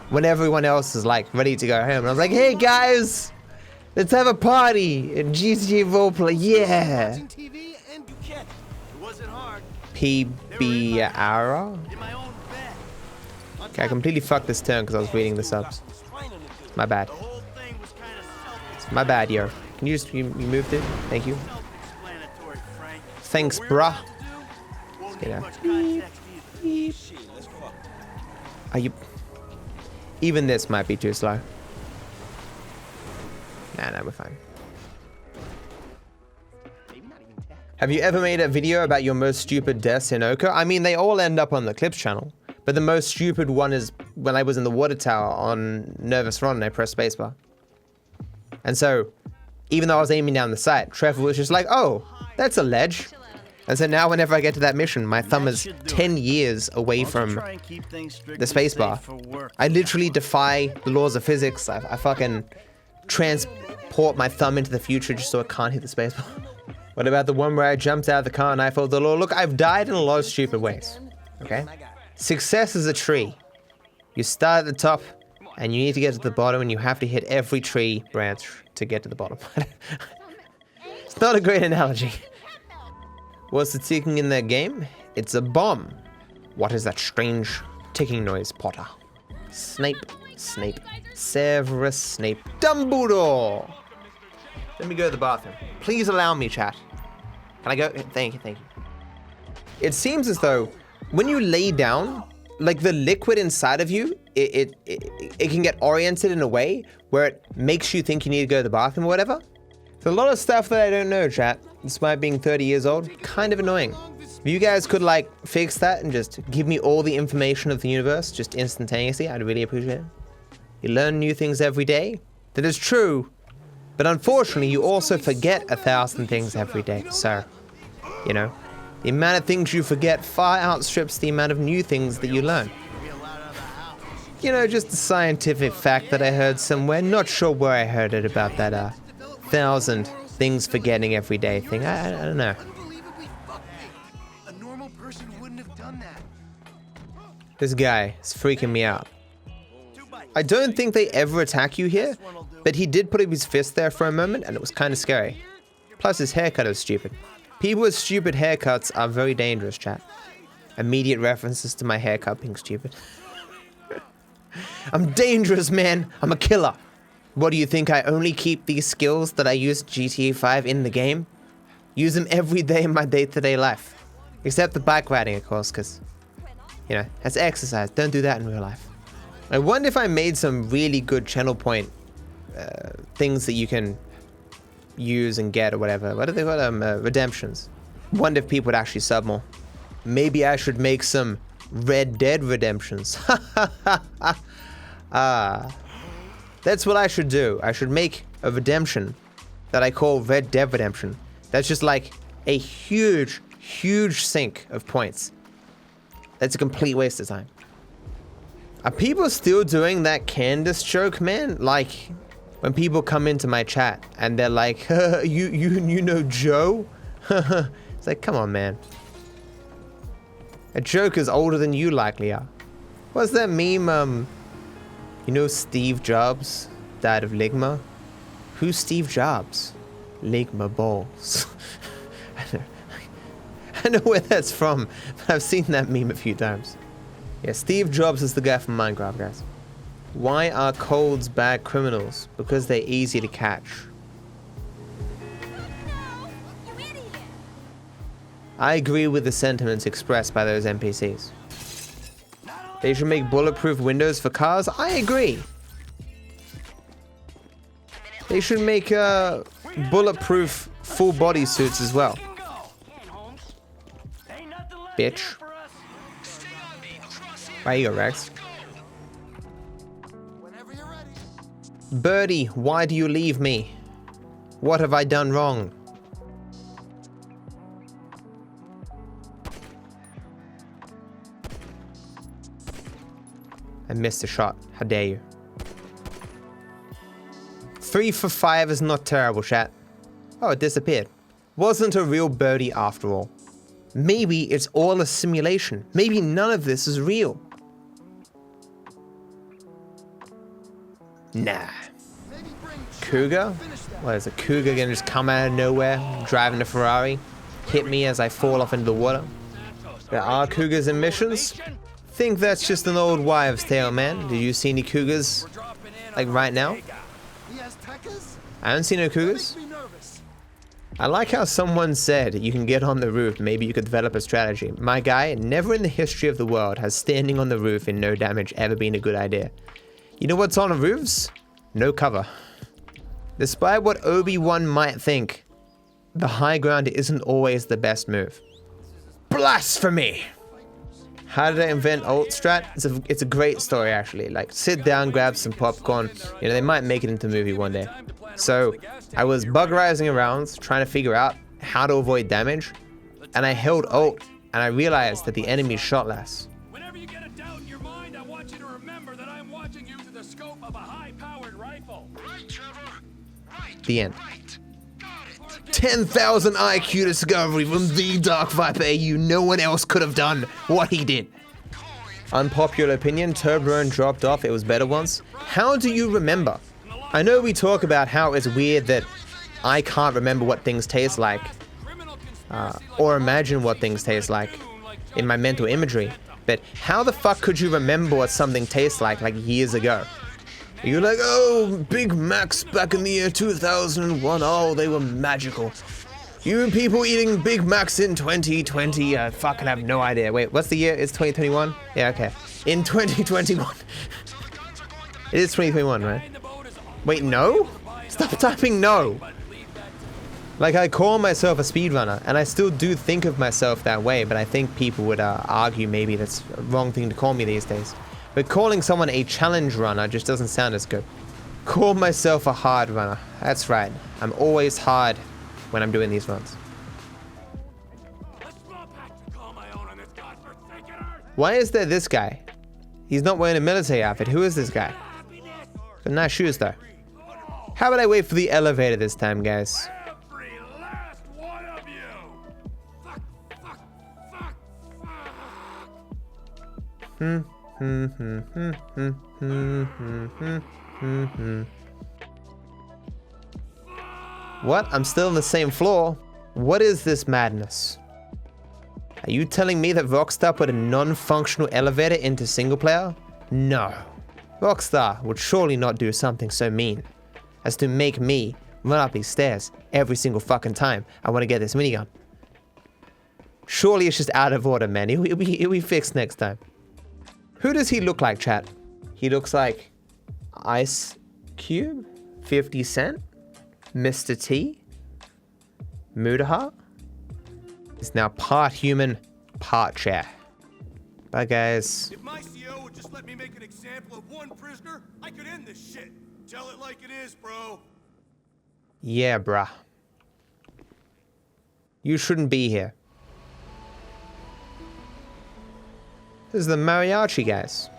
when everyone else is like ready to go home. And I was like, hey guys, let's have a party in GTA roleplay, yeah. PBR. Okay, I completely fucked this turn because I was reading the subs. My bad. It's my bad, yo. Can you just you moved it? Thank you. Thanks, bruh. Let's get out. Beep, beep. Are you? Even this might be too slow. Nah, we're fine. Have you ever made a video about your most stupid deaths in Oko? I mean, they all end up on the Clips channel. But the most stupid one is when I was in the water tower on Nervous Run and I pressed spacebar. And so, even though I was aiming down the sight, Trevor was just like, oh, that's a ledge. And so now whenever I get to that mission, my thumb is 10 years away from the spacebar. I literally defy the laws of physics. I fucking transport my thumb into the future just so it can't hit the spacebar. What about the one where I jumped out of the car and I felt the law? Look, I've died in a lot of stupid ways. Okay? Success is a tree. You start at the top and you need to get to the bottom and you have to hit every tree branch to get to the bottom. It's not a great analogy. What's the ticking in that game? It's a bomb. What is that strange ticking noise, Potter? Snape, Snape, Severus Snape, Dumbledore! Let me go to the bathroom. Please allow me, chat. Can I go? Thank you, thank you. It seems as though when you lay down, like the liquid inside of you, it can get oriented in a way where it makes you think you need to go to the bathroom or whatever. There's a lot of stuff that I don't know, chat. Despite being 30 years old, kind of annoying. If you guys could like fix that and just give me all the information of the universe just instantaneously, I'd really appreciate it. You learn new things every day. That is true. But unfortunately, you also forget 1,000 things every day. So, you know, the amount of things you forget far outstrips the amount of new things that you learn. You know, just a scientific fact that I heard somewhere. Not sure where I heard it about that 1,000 things forgetting every day thing. I don't know. A normal person wouldn't have done that. This guy is freaking me out. I don't think they ever attack you here, but he did put up his fist there for a moment and it was kind of scary. Plus his haircut is stupid. People with stupid haircuts are very dangerous, chat. Immediate references to my haircut being stupid. I'm dangerous, man. I'm a killer. What do you think? I only keep these skills that I use GTA 5 in the game? Use them every day in my day-to-day life. Except the bike riding, of course, because, you know, that's exercise. Don't do that in real life. I wonder if I made some really good channel point things that you can use and get or whatever. What do they call them? Redemptions. Wonder if people would actually sub more. Maybe I should make some Red Dead redemptions. That's what I should do. I should make a redemption that I call Red Dead Redemption. That's just like a huge, huge sink of points. That's a complete waste of time. Are people still doing that Candace joke, man? Like, when people come into my chat and they're like, you know Joe? It's like, come on, man. A joke is older than you likely are. What's that meme? You know Steve Jobs died of ligma? Who's Steve Jobs? Ligma balls. I know where that's from, but I've seen that meme a few times. Yeah, Steve Jobs is the guy from Minecraft, guys. Why are colds bad criminals? Because they're easy to catch. I agree with the sentiments expressed by those NPCs. They should make bulletproof windows for cars? I agree. They should make bulletproof full body suits as well. Bitch. Right, you go, Rex. Birdie, why do you leave me? What have I done wrong? I missed a shot. How dare you? 3 for 5 is not terrible, chat. Oh, it disappeared. Wasn't a real birdie after all. Maybe it's all a simulation. Maybe none of this is real. Nah. Cougar? What is a cougar gonna just come out of nowhere, driving a Ferrari, hit me as I fall off into the water? There are cougars in missions? Think that's just an old wives' tale, man. Did you see any cougars, like right now? I haven't seen no cougars. I like how someone said you can get on the roof, maybe you could develop a strategy. My guy, never in the history of the world has standing on the roof in no damage ever been a good idea. You know what's on roofs? No cover. Despite what Obi-Wan might think, the high ground isn't always the best move. Blasphemy! How did I invent ult strat? It's a great story actually. Like, sit down, grab some popcorn. You know, they might make it into a movie one day. So, I was buggerizing around, trying to figure out how to avoid damage, and I held ult, and I realized that the enemy shot less. Whenever you get a doubt in your mind, I want you to remember that I'm watching you through the scope of a high-powered rifle. Right, Trevor. Right. The end. 10,000 IQ discovery from the DarkViperAU. No one else could have done what he did. Unpopular opinion, Toblerone dropped off. It was better once. How do you remember? I know we talk about how it's weird that I can't remember what things taste like, or imagine what things taste like in my mental imagery, but how the fuck could you remember what something tastes like years ago? You're like, oh, Big Macs back in the year 2001, oh, they were magical. You people eating Big Macs in 2020, I fucking have no idea. Wait, what's the year? It's 2021? Yeah, okay. In 2021. It is 2021, right? Wait, no? Stop typing no. Like, I call myself a speedrunner, and I still do think of myself that way, but I think people would argue maybe that's a wrong thing to call me these days. But calling someone a challenge runner just doesn't sound as good. Call myself a hard runner. That's right. I'm always hard when I'm doing these runs. Why is there this guy? He's not wearing a military outfit. Who is this guy? Got nice shoes though. How about I wait for the elevator this time, guys? What? I'm still on the same floor? What is this madness? Are you telling me that Rockstar put a non-functional elevator into single player? No. Rockstar would surely not do something so mean as to make me run up these stairs every single fucking time I want to get this minigun. Surely it's just out of order, man. It'll be fixed next time. Who does he look like, chat? He looks like Ice Cube, 50 Cent, Mr. T, Mudaha. He's now part human, part chair. Bye, guys. If my CO would just let me make an example of one prisoner, I could end this shit. Tell it like it is, bro. Yeah, bruh. You shouldn't be here. This is the mariachi guys.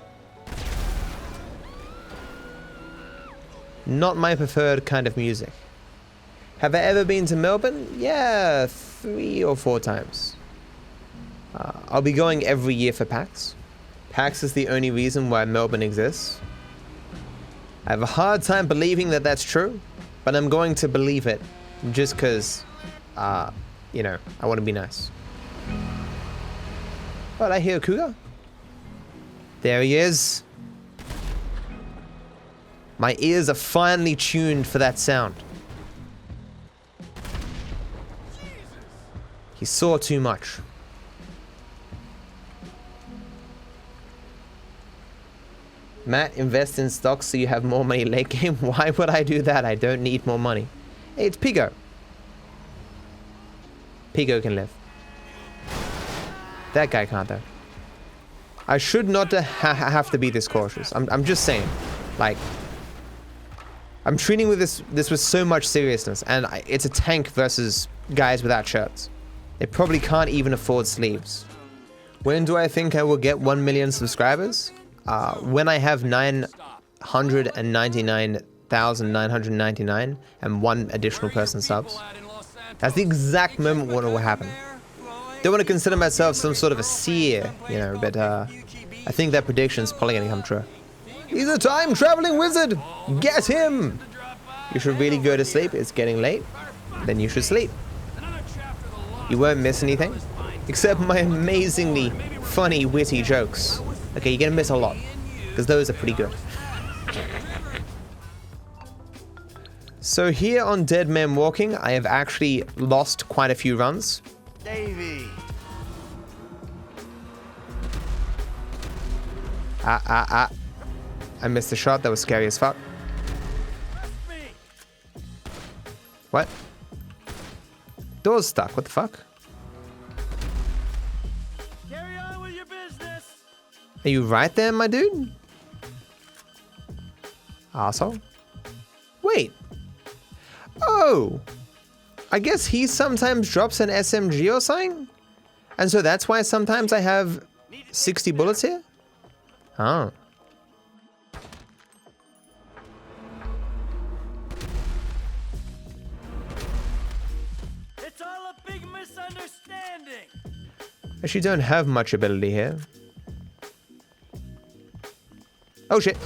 Not my preferred kind of music. Have I ever been to Melbourne? Yeah, 3 or 4 times. I'll be going every year for PAX. PAX is the only reason why Melbourne exists. I have a hard time believing that that's true, but I'm going to believe it just because, you know, I want to be nice. Oh, did I hear a cougar? There he is. My ears are finally tuned for that sound. He saw too much. Matt, invest in stocks so you have more money late game. Why would I do that? I don't need more money. Hey, it's Pigo. Pigo can live. That guy can't though. I should not have to be this cautious. I'm just saying. Like, I'm treating with this with so much seriousness, and it's a tank versus guys without shirts. They probably can't even afford sleeves. When do I think I will get 1 million subscribers? When I have 999,999 and 1 additional person subs. That's the exact moment when it will happen. Don't want to consider myself some sort of a seer, you know, but I think that prediction's probably gonna come true. He's a time-traveling wizard! Get him! You should really go to sleep. It's getting late. Then you should sleep. You won't miss anything, except my amazingly funny, witty jokes. Okay, you're gonna miss a lot, because those are pretty good. So here on Dead Men Walking, I have actually lost quite a few runs. Davey. I missed the shot. That was scary as fuck. What? Door's stuck. What the fuck? Carry on with your business. Are you right there, my dude? Asshole. Wait. Oh. I guess he sometimes drops an SMG or something? And so that's why sometimes I have 60 bullets here? Oh. It's all a big misunderstanding. Actually don't have much ability here. Oh shit.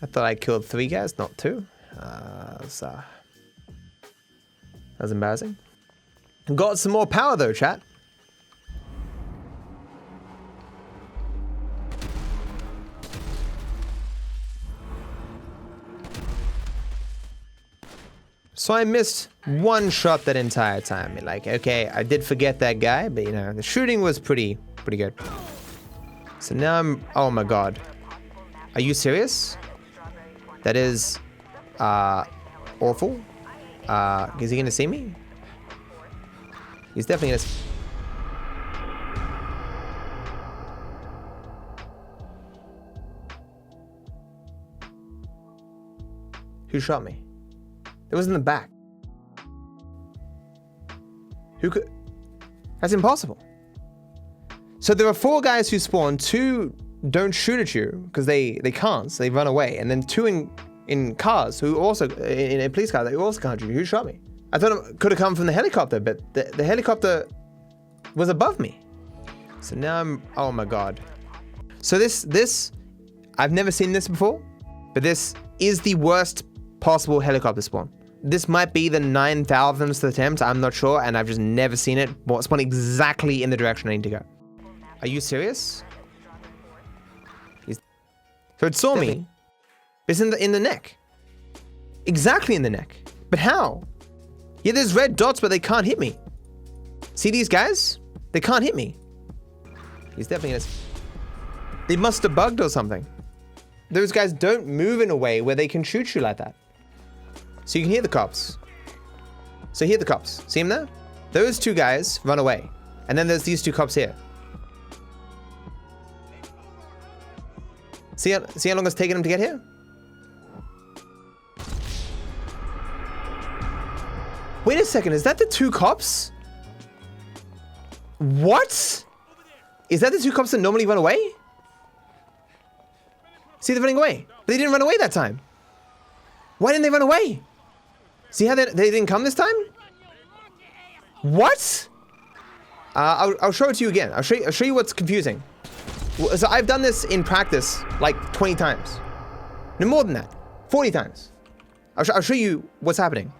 I thought I killed 3 guys, not 2. That was embarrassing. Got some more power though, chat. So I missed 1 shot that entire time. Like, okay, I did forget that guy, but you know, the shooting was pretty good. So now I'm, oh my god. Are you serious? That is, awful. Is he gonna see me? He's definitely gonna. Who shot me? It was in the back. Who could? That's impossible. So there are 4 guys who spawn. 2 don't shoot at you because they can't, so they run away. And then 2 in cars who also, in a police car, they also can't shoot you. Who shot me? I thought it could have come from the helicopter, but the helicopter was above me. So now I'm, oh my god. So this, I've never seen this before, but this is the worst possible helicopter spawn. This might be the 9,000th attempt, I'm not sure, and I've just never seen it spawn exactly in the direction I need to go. Are you serious? So it saw me. It's in the neck. Exactly in the neck. But how? Yeah, there's red dots, but they can't hit me. See these guys? They can't hit me. He's definitely gonna... They must have bugged or something. Those guys don't move in a way where they can shoot you like that. So you can hear the cops. So hear the cops. See them there? Those 2 guys run away. And then there's these 2 cops here. See how long it's taken them to get here? Wait a second, is that the 2 cops? What? Is that the 2 cops that normally run away? See, they're running away. But they didn't run away that time. Why didn't they run away? See how they didn't come this time? What? I'll show it to you again. I'll show you what's confusing. So I've done this in practice like 20 times. No more than that. 40 times. I'll show you what's happening.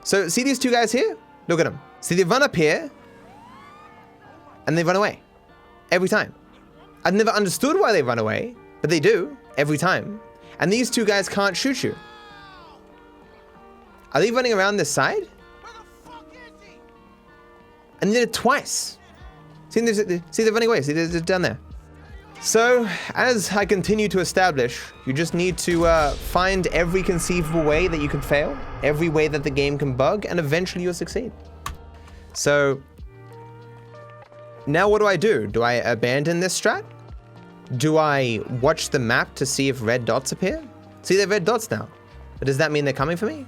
So see these two guys here? Look at them. See, they run up here and they run away every time. I've never understood why they run away, but they do every time. And these two guys can't shoot you. Are they running around this side? And they did it twice. See, they're running away. See, they're down there. So, as I continue to establish, you just need to find every conceivable way that you can fail, every way that the game can bug, and eventually you'll succeed. So, now what do? Do I abandon this strat? Do I watch the map to see if red dots appear? See, they're red dots now. But does that mean they're coming for me?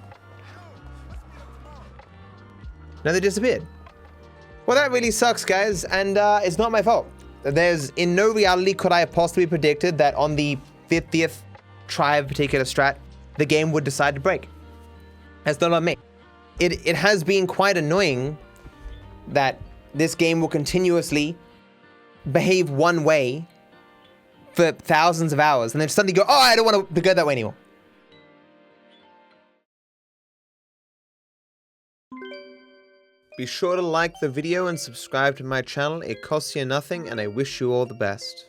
No, they disappeared. Well, that really sucks, guys, and it's not my fault. There's, in no reality could I have possibly predicted that on the 50th try of a particular strat, the game would decide to break. That's not on me. It has been quite annoying that this game will continuously behave one way for thousands of hours and then suddenly go, oh, I don't want to go that way anymore. Be sure to like the video and subscribe to my channel. It costs you nothing and I wish you all the best.